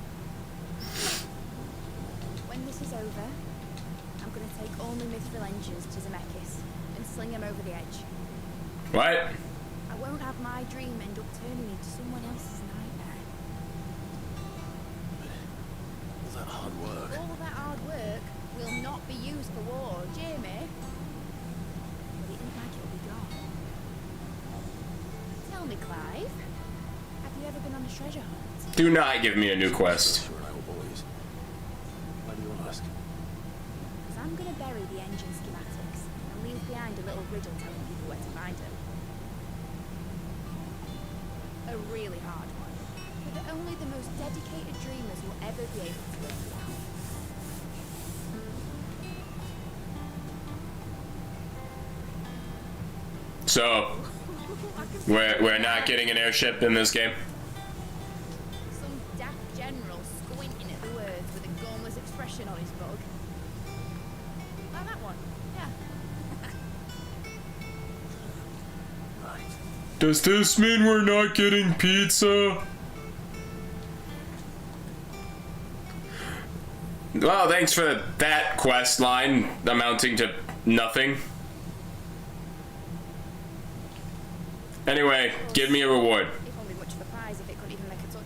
When this is over, I'm gonna take all my mithril engines to Zemeckis and sling them over the edge. What? I won't have my dream end up turning into someone else's nightmare. All that hard work. All that hard work will not be used for war, Jamie. But it ain't like it'll be gone. Tell me, Clive, have you ever been on a treasure hunt? Do not give me a new quest. Sure, I will, boys. Why do you ask? Because I'm going to bury the engine schematics and leave behind a little riddle telling people where to find them. A really hard one, but that only the most dedicated dreamers will ever be able to work it out. So, we're not getting an airship in this game? Some daft general squinting at the words with a gormless expression on his mug. Like that one, yeah. Does this mean we're not getting pizza? Well, thanks for that quest line amounting to nothing. Anyway, give me a reward. It won't be much of a prize if it couldn't even make a touch.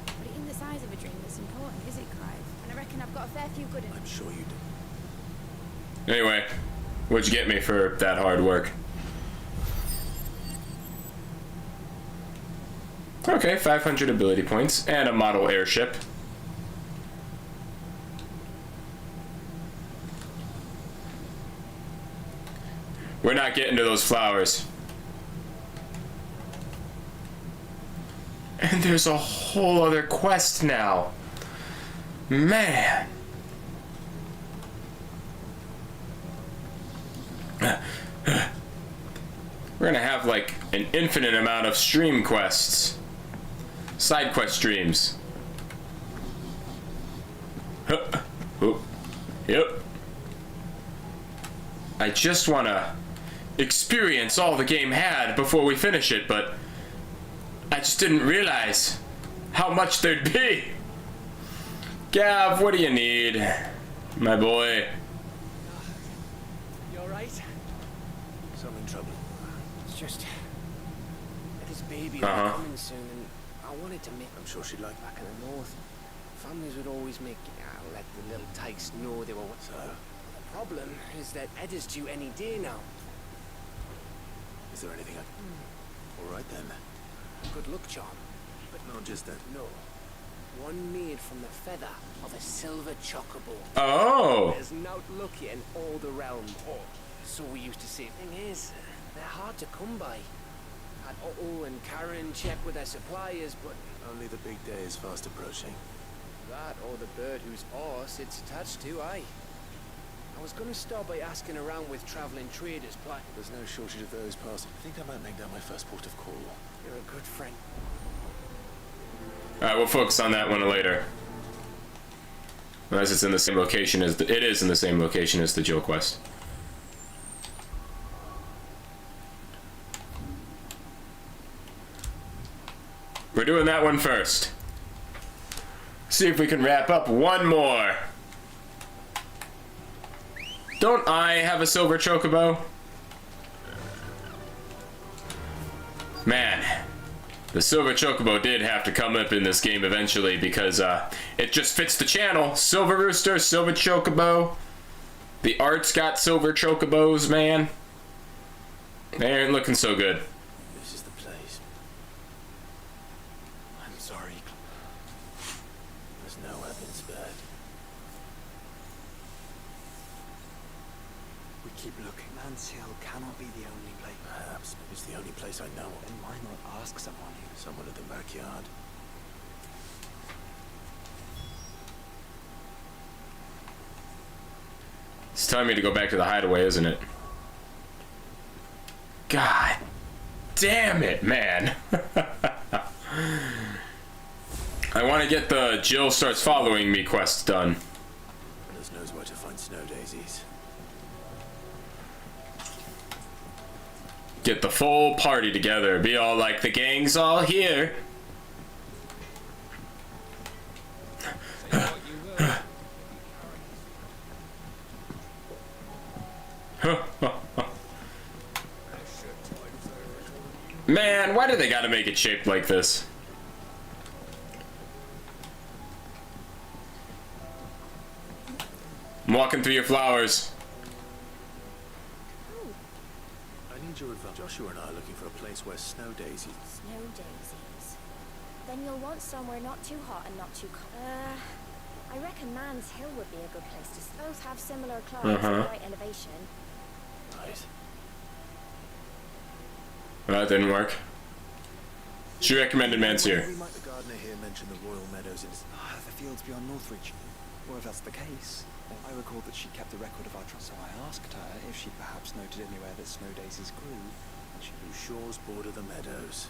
But it isn't the size of a dream that's important, is it, Clive? And I reckon I've got a fair few good ones. I'm sure you do. Anyway, what'd you get me for that hard work? Okay, 500 ability points and a model airship. We're not getting to those flowers. And there's a whole other quest now. Man. We're gonna have like an infinite amount of stream quests. Side quest streams. Yep. I just wanna experience all the game had before we finish it, but I just didn't realize how much there'd be. Gav, what do you need? My boy. You alright? So I'm in trouble. It's just... This baby will be coming soon, and I wanted to make... I'm sure she'd like Back in the north, families would always make... let the little tykes know they were... So? The problem is that Ed is due any day now. Is there anything I can... All right, then. Good luck charm. But not just that. No. One made from the feather of a silver chocobo. Oh! There's not lucky in all the realm. Oh, so we used to say. Thing is, they're hard to come by. Had Otto and Karen check with their suppliers, but... Only the big day is fast approaching. That or the bird whose horse it's attached to, aye. I was gonna start by asking around with traveling traders, but... There's no shortage of those passing. I think I might make that my first port of call. You're a good friend. Alright, we'll focus on that one later. Unless it's in the same location as it is in the same location as the Jill quest. We're doing that one first. See if we can wrap up one more. Don't I have a silver chocobo? Man, the silver chocobo did have to come up in this game eventually because it just fits the channel. Silver Rooster, silver chocobo. The art's got silver chocobos, man. They ain't looking so good. This is the place. I'm sorry. There's no weapon spared. We keep looking. Man's Hill cannot be the only place. Perhaps, but it's the only place I know of. Then why not ask someone here? Someone at the backyard. It's telling me to go back to the hideaway, isn't it? God damn it, man. I want to get the Jill starts following me quest done. Goodness knows where to find snow daisies. Get the full party together. Be all like, the gang's all here. Man, why do they gotta make it shaped like this? I'm walking through your flowers. I need your advice. Joshua and I are looking for a place where snow daisies. Snow daisies. Then you'll want somewhere not too hot and not too cold. I reckon Man's Hill would be a good place to both have similar climbs and right elevation. Right. Well, that didn't work. She recommended Man's here. We might the gardener here mention the Royal Meadows in The fields beyond Northreach. Or if that's the case, I recall that she kept a record of our trust, so I asked her if she perhaps noted anywhere that snow daisies grew, and she... whose shores border the meadows.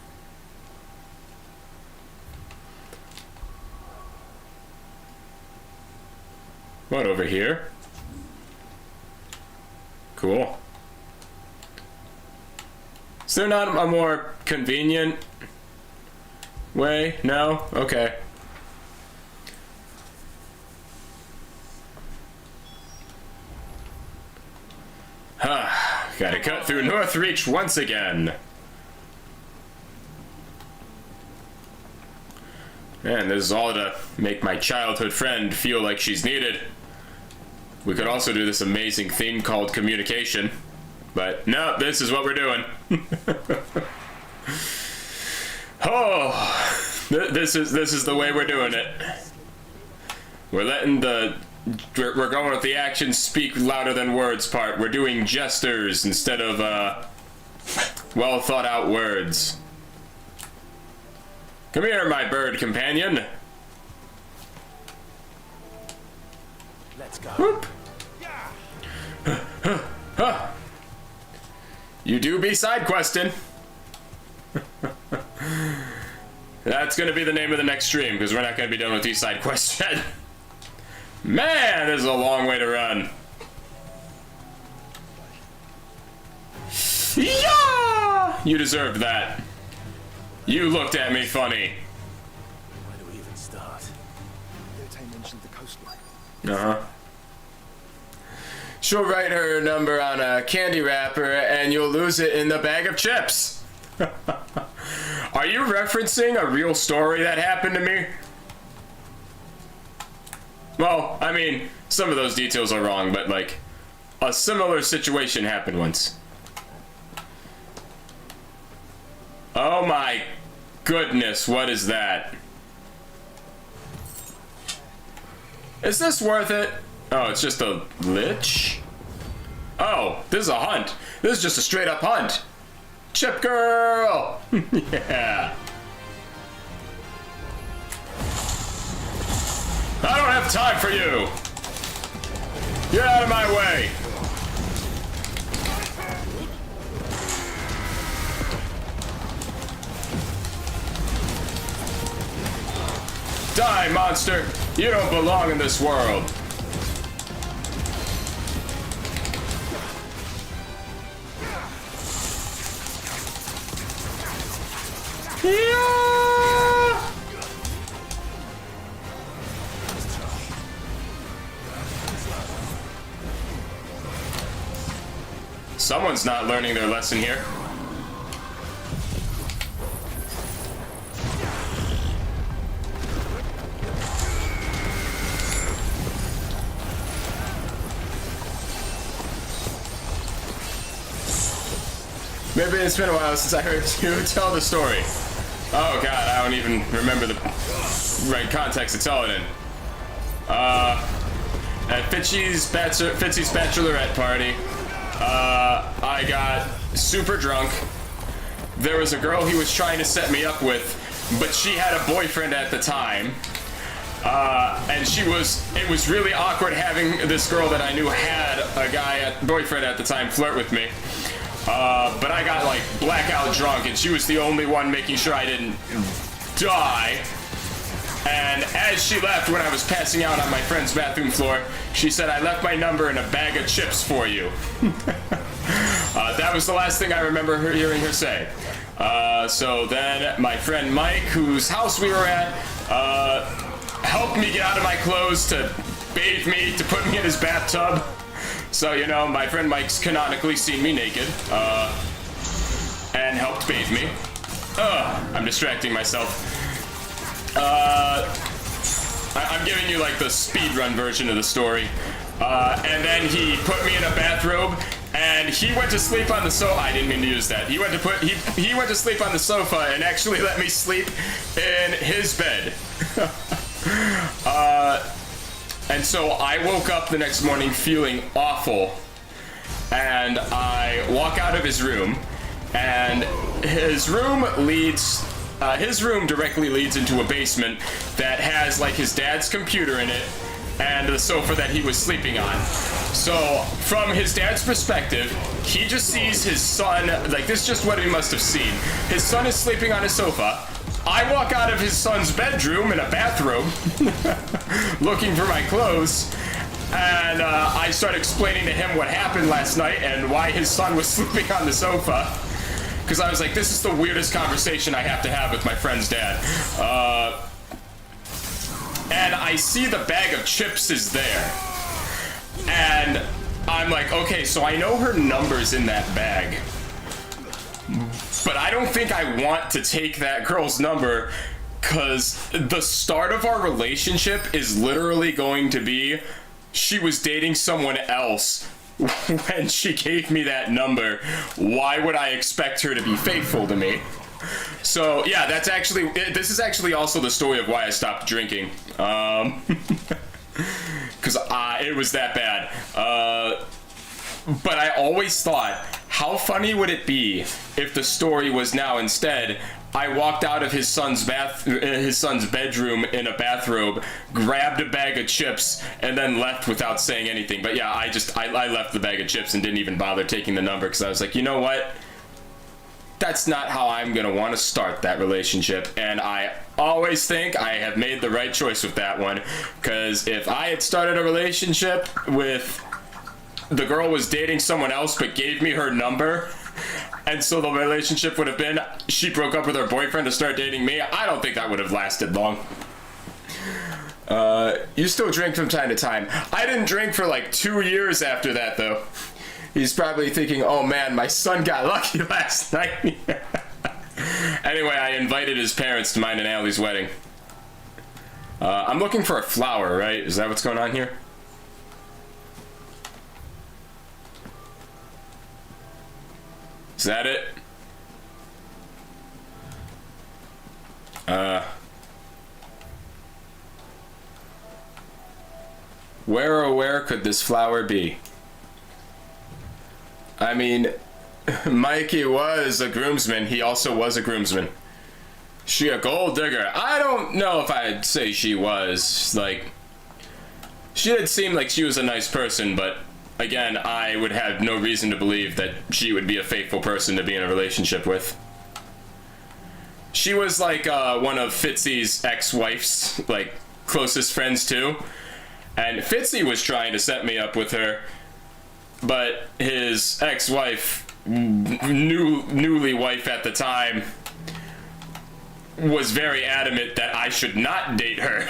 What, over here? Cool. Is there not a more convenient way? No? Okay. Gotta cut through Northreach once again. Man, this is all to make my childhood friend feel like she's needed. We could also do this amazing thing called communication. But no, this is what we're doing. Oh, this is the way we're doing it. We're letting we're going with the actions speak louder than words part. We're doing gestures instead of well thought out words. Come here, my bird companion. Let's go. Whoop. You do be side questing. That's gonna be the name of the next stream because we're not gonna be done with these side quests yet. Man, this is a long way to run. Yeah! You deserved that. You looked at me funny. Where do we even start? They mentioned the coastline. Uh-huh. She'll write her number on a candy wrapper and you'll lose it in the bag of chips. Are you referencing a real story that happened to me? Well, I mean, some of those details are wrong, but like, a similar situation happened once. Oh my goodness, what is that? Is this worth it? Oh, it's just a lich? Oh, this is a hunt. This is just a straight up hunt. Chip girl! Yeah. I don't have time for you! Get out of my way! Die, monster! You don't belong in this world! Yeah! Someone's not learning their lesson here. Maybe it's been a while since I heard you tell the story. Oh god, I don't even remember the right context to tell it in. At Fitzy's bachelorette party, I got super drunk. There was a girl he was trying to set me up with, but she had a boyfriend at the time. And it was really awkward having this girl that I knew had a boyfriend at the time flirt with me. But I got like blackout drunk and she was the only one making sure I didn't die. And as she left when I was passing out on my friend's bathroom floor, she said, "I left my number in a bag of chips for you." That was the last thing I remember hearing her say. So then my friend Mike, whose house we were at, helped me get out of my clothes to bathe me, to put me in his bathtub. So, you know, my friend Mike's canonically seen me naked, and helped bathe me. I'm distracting myself. I'm giving you like the speedrun version of the story. And then he put me in a bathrobe, and he went to sleep on the sofa. I didn't mean to use that. He went to sleep on the sofa and actually let me sleep in his bed. And so I woke up the next morning feeling awful, and I walk out of his room, and his room directly leads into a basement that has like his dad's computer in it and the sofa that he was sleeping on. So from his dad's perspective, he just sees his son, like this is just what he must have seen. His son is sleeping on his sofa. I walk out of his son's bedroom in a bathrobe looking for my clothes, and I start explaining to him what happened last night and why his son was sleeping on the sofa. Because I was like, this is the weirdest conversation I have to have with my friend's dad. And I see the bag of chips is there. And I'm like, okay, so I know her number's in that bag. But I don't think I want to take that girl's number, because the start of our relationship is literally going to be she was dating someone else when she gave me that number. Why would I expect her to be faithful to me? So yeah, this is actually also the story of why I stopped drinking. Because it was that bad. But I always thought, how funny would it be if the story was now instead I walked out of his son's bedroom in a bathrobe, grabbed a bag of chips, and then left without saying anything. But yeah, I left the bag of chips and didn't even bother taking the number, because I was like, you know what? That's not how I'm gonna want to start that relationship. And I always think I have made the right choice with that one, because if I had started a relationship with the girl was dating someone else but gave me her number, and so the relationship would have been she broke up with her boyfriend to start dating me, I don't think that would have lasted long. You still drink from time to time. I didn't drink for like 2 years after that, though. He's probably thinking, oh man, my son got lucky last night. Anyway, I invited his parents to mine and Allie's wedding. I'm looking for a flower, right? Is that what's going on here? Is that it? Where oh where could this flower be? I mean, Mikey was a groomsman. He also was a groomsman. She a gold digger? I don't know if I'd say she was. Like, she did seem like she was a nice person, but again, I would have no reason to believe that she would be a faithful person to be in a relationship with. She was like one of Fitzy's ex-wife's like closest friends too, and Fitzy was trying to set me up with her, but his ex-wife, newly wife at the time, was very adamant that I should not date her.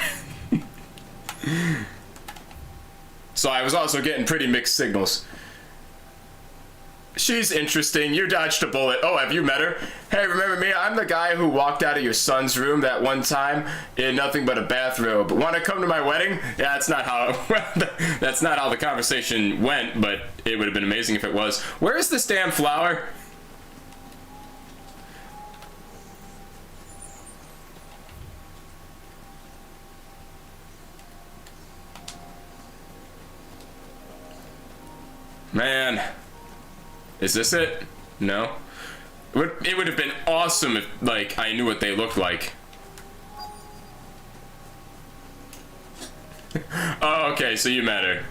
So I was also getting pretty mixed signals. She's interesting. You dodged a bullet. Oh, have you met her? Hey, remember me? I'm the guy who walked out of your son's room that one time in nothing but a bathrobe. Want to come to my wedding? Yeah, that's not how the conversation went, but it would have been amazing if it was. Where is this damn flower? Man, is this it? No? It would have been awesome if, like, I knew what they looked like. Oh, okay, so you met her.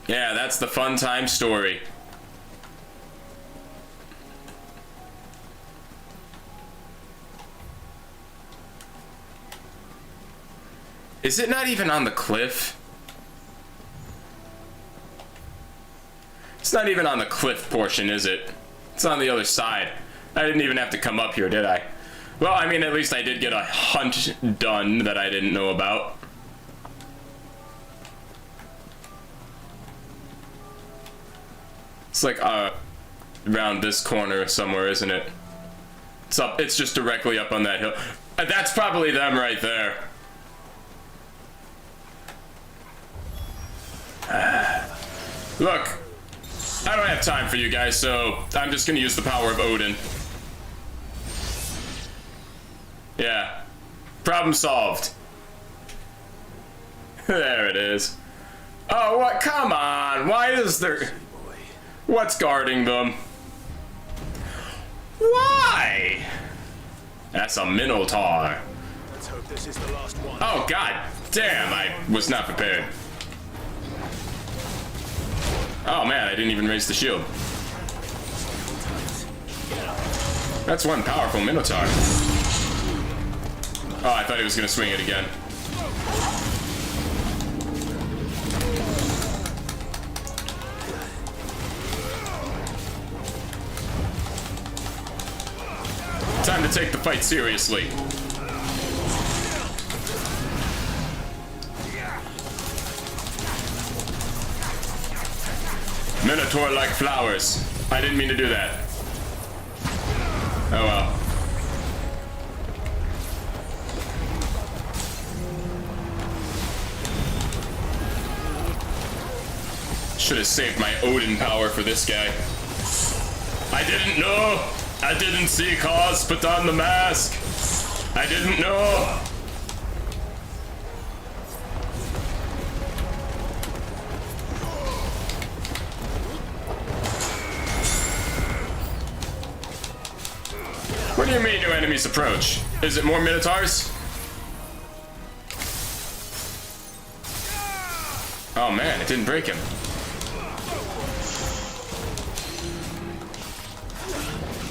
Yeah, that's the fun time story. Is it not even on the cliff? It's not even on the cliff portion, is it? It's on the other side. I didn't even have to come up here, did I? Well, I mean, at least I did get a hunt done that I didn't know about. It's like, around this corner somewhere, isn't it? It's up, it's just directly up on that hill. That's probably them right there. Look, I don't have time for you guys, so I'm just gonna use the power of Odin. Yeah. Problem solved. There it is. Oh, what? Come on. Why is there... What's guarding them? Why? That's a Minotaur. Let's hope this is the last one. Oh, god damn. I was not prepared. Oh, man. I didn't even raise the shield. That's one powerful Minotaur. Oh, I thought he was going to swing it again. Time to take the fight seriously. Minotaur like flowers. I didn't mean to do that. Oh well. Should have saved my Odin power for this guy. I didn't know. I didn't see cause put on the mask. I didn't know. What do you mean new enemies approach? Is it more Minotaurs? Oh man, it didn't break him.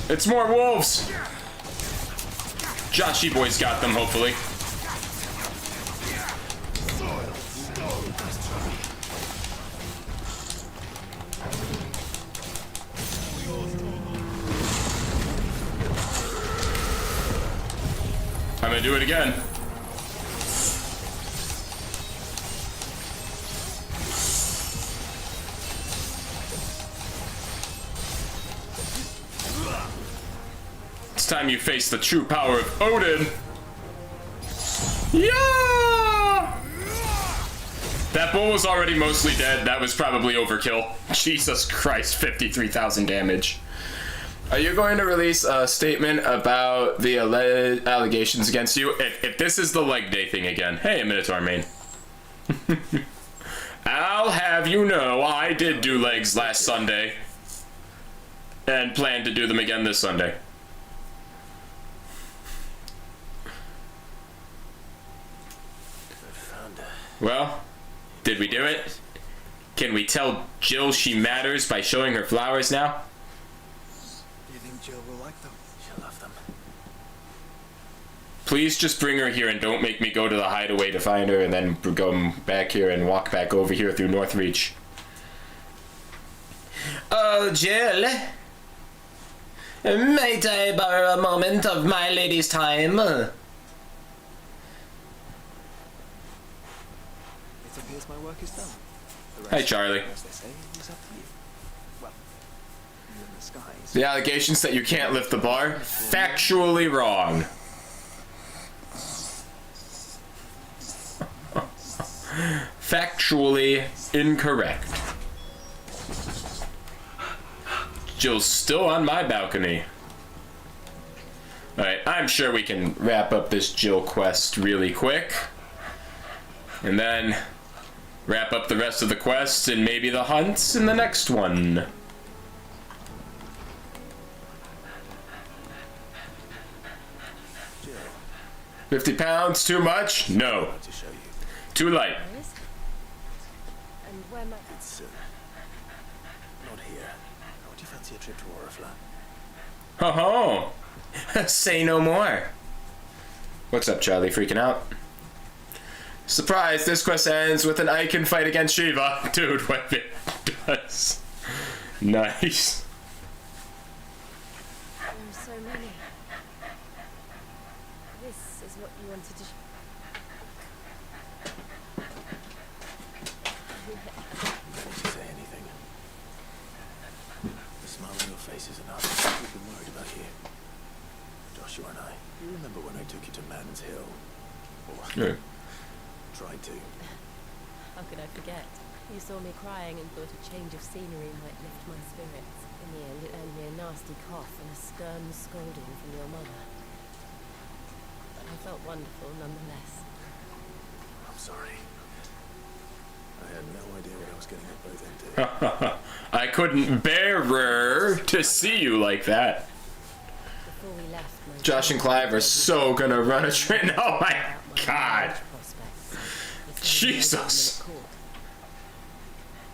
It's more wolves! Joshy boy's got them, hopefully. I'm gonna do it again. It's time you face the true power of Odin. Yeah! That bull was already mostly dead. That was probably overkill. Jesus Christ, 53,000 damage. Are you going to release a statement about the allegations against you? If this is the leg day thing again. Hey, Minotaur main. I'll have you know I did do legs last Sunday. And plan to do them again this Sunday. Well, did we do it? Can we tell Jill she matters by showing her flowers now? Do you think Jill will like them? She'll love them. Please just bring her here and don't make me go to the hideaway to find her and then go back here and walk back over here through Northreach. Oh, Jill. Might I borrow a moment of my lady's time? It appears my work is done. Hi, Charlie. As they say, is up to you. Well, you in the skies. The allegations that you can't lift the bar? Factually wrong. Factually incorrect. Jill's still on my balcony. Alright, I'm sure we can wrap up this Jill quest really quick. And then wrap up the rest of the quests and maybe the hunts in the next one. 50 pounds, too much? No. To show you. Too light. And where might... It's, not here. Would you fancy a trip to Orifla? Ho ho! Say no more. What's up, Charlie? Freaking out? Surprise! This quest ends with an Icon fight against Shiva. Dude, what it does. Nice. There are so many. This is what you wanted to... Don't you say anything. The smile on your face is enough. We've been worried about you. Joshua and I. You remember when I took you to Man's Hill? Or tried to. How could I forget? You saw me crying and thought a change of scenery might lift my spirits. In the end, it earned me a nasty cough and a stern scolding from your mother. But I felt wonderful nonetheless. I'm sorry. I had no idea what I was getting up both into. I couldn't bear to see you like that. Before we left, Josh and Clive are so gonna run a train. Oh my god. Jesus.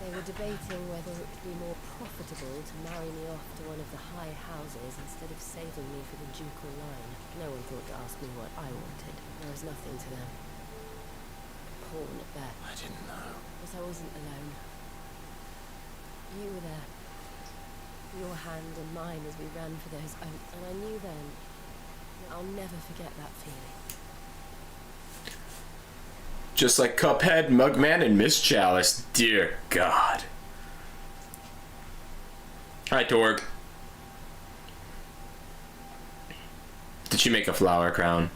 They were debating whether it would be more profitable to marry me off to one of the high houses instead of saving me for the ducal line. No one thought to ask me what I wanted. There was nothing to them. Pawn at that. I didn't know. But I wasn't alone. You were there. Your hand in mine as we ran for those oaks. And I knew then that I'll never forget that feeling. Just like Cuphead, Mugman, and Miss Chalice. Dear God. Hi, Torg. Did she make a flower crown?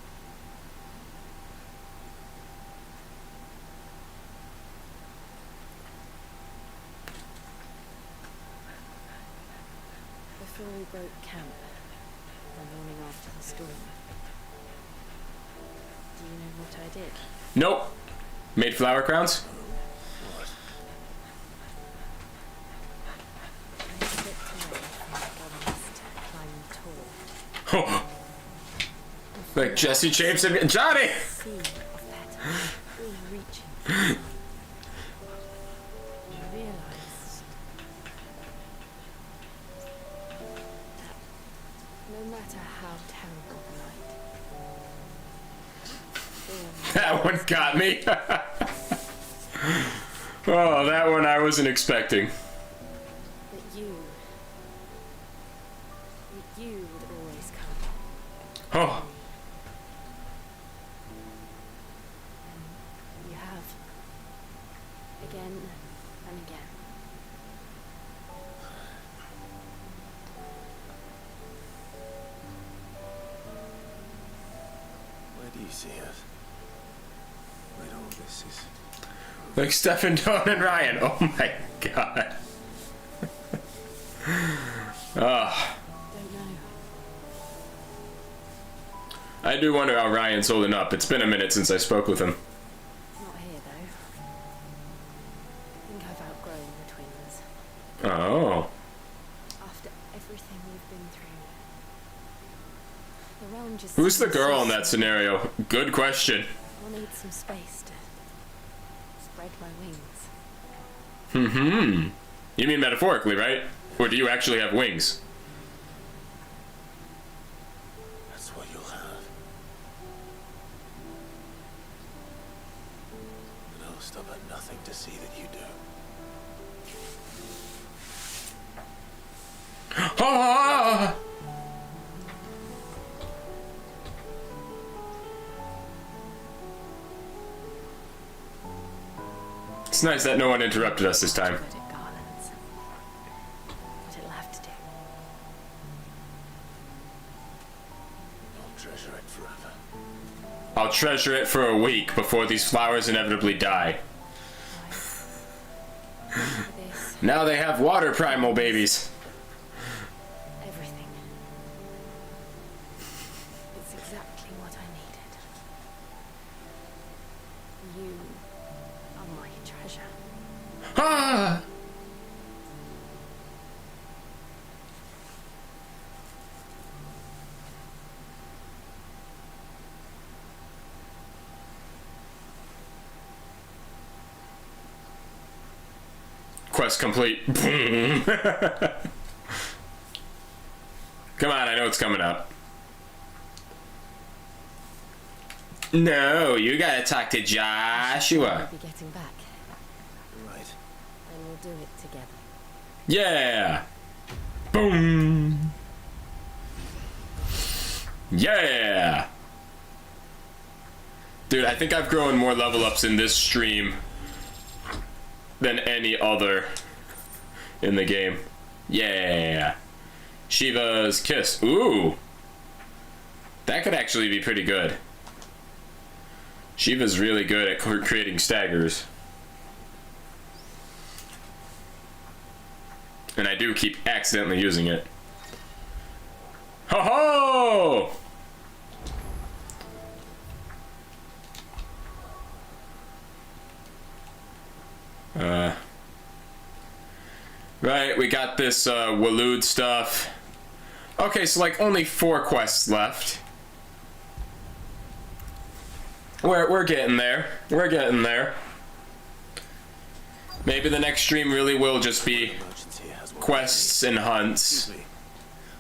Before we broke camp, the morning after the storm, do you know what I did? Nope. Made flower crowns? What? I slipped away from the forest, climbed tall. Oh. Like Jesse James and Johnny! Sea of petals, all reaching for the sun. I realized that no matter how terrible the night, That one got me. Oh, that one I wasn't expecting. that you would always come. Oh. You have. Again and again. Where do you see us? Where all this is? Like Stefan, Don, and Ryan. Oh my god. Ah. Don't know. I do wonder how Ryan's holding up. It's been a minute since I spoke with him. Not here though. I think I've outgrown the twins. Oh. After everything we've been through, the realm just... Who's the girl in that scenario? Good question. I'll need some space to spread my wings. Mm-hmm. You mean metaphorically, right? Or do you actually have wings? That's what you'll have. But I'll stop at nothing to see that you do. Ah! It's nice that no one interrupted us this time. But it garlands. What it'll have to do. I'll treasure it forever. I'll treasure it for a week before these flowers inevitably die. This, Now they have water primal babies. everything. It's exactly what I needed. You are my treasure. Ah! quest complete. Boom. Come on, I know it's coming up. No, you gotta talk to Joshua. We'll be getting back. Right. And we'll do it together. Yeah. Boom. Yeah. Dude, I think I've grown more level ups in this stream than any other in the game. Yeah. Shiva's Kiss. Ooh. That could actually be pretty good. Shiva's really good at creating staggers. And I do keep accidentally using it. Ho ho! Right, we got this Waloed stuff. Okay, so like only 4 quests left. We're getting there. We're getting there. Maybe the next stream really will just be quests and hunts.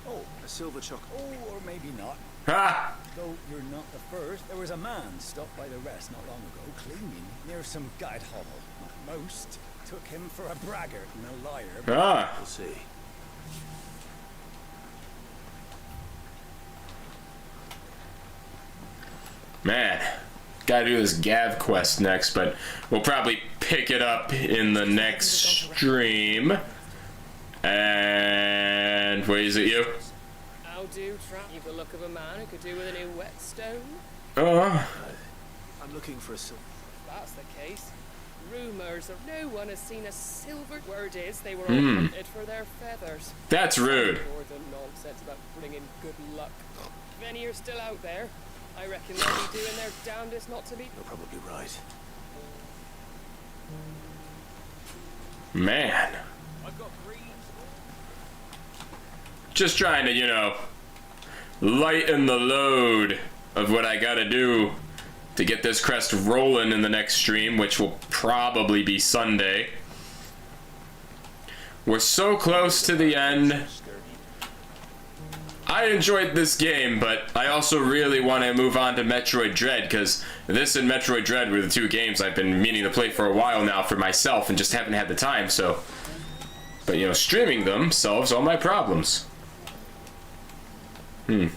Oh, a silver chocolate. Oh, or maybe not. Ha! Though you're not the first. There was a man stopped by the rest not long ago, cleaning near some guide hovel. Most took him for a braggart and a liar. Ah. We'll see. Man, gotta do this Gav quest next, but we'll probably pick it up in the next stream. And where is it, you? How do trap? You've the look of a man who could do with a new whetstone. I'm looking for a silver. That's the case. Rumors of no one has seen a silver. Word is they were all hunted for their feathers. That's rude. More than nonsense about bringing good luck. If any are still out there, I reckon they'll be doing their damnedest not to be. You're probably right. Man. Just trying to, you know, lighten the load of what I gotta do to get this crest rolling in the next stream, which will probably be Sunday. We're so close to the end. I enjoyed this game, but I also really want to move on to Metroid Dread, because this and Metroid Dread were the 2 games I've been meaning to play for a while now for myself and just haven't had the time, so. But, you know, streaming them solves all my problems. Did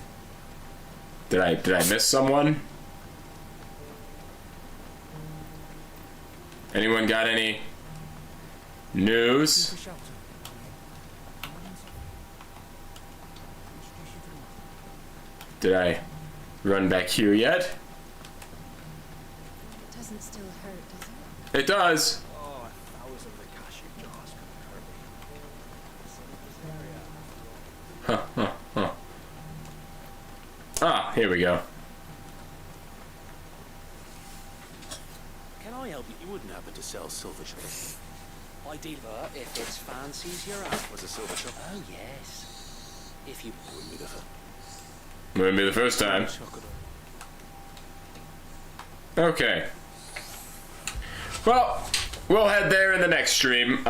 I miss someone? Anyone got any news? Did I run back here yet? It doesn't still hurt, does it? It does. Oh, 1,000 of the cashew jars couldn't hurt me. Ah, here we go. Can I help you? You wouldn't happen to sell silver chocolate? I deliver if it's fancies you're at. Was a silver chocolate? Oh, yes. If you... Wouldn't be the first. Wouldn't be the first time. Okay. Well, we'll head there in the next stream.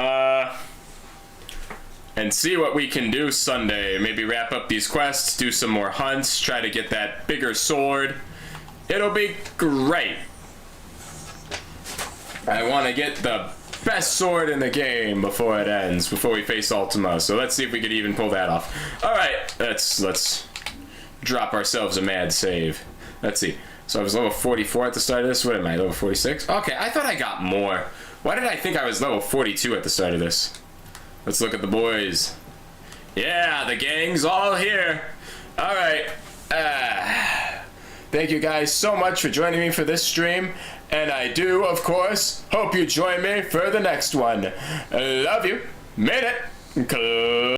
And see what we can do Sunday. Maybe wrap up these quests, do some more hunts, try to get that bigger sword. It'll be great. I want to get the best sword in the game before it ends, before we face Ultima. So let's see if we could even pull that off. All right, let's drop ourselves a mad save. Let's see. So I was level 44 at the start of this. What am I, level 46? Okay, I thought I got more. Why did I think I was level 42 at the start of this? Let's look at the boys. Yeah, the gang's all here. All right. Thank you guys so much for joining me for this stream. And I do, of course, hope you join me for the next one. Love you. Made it.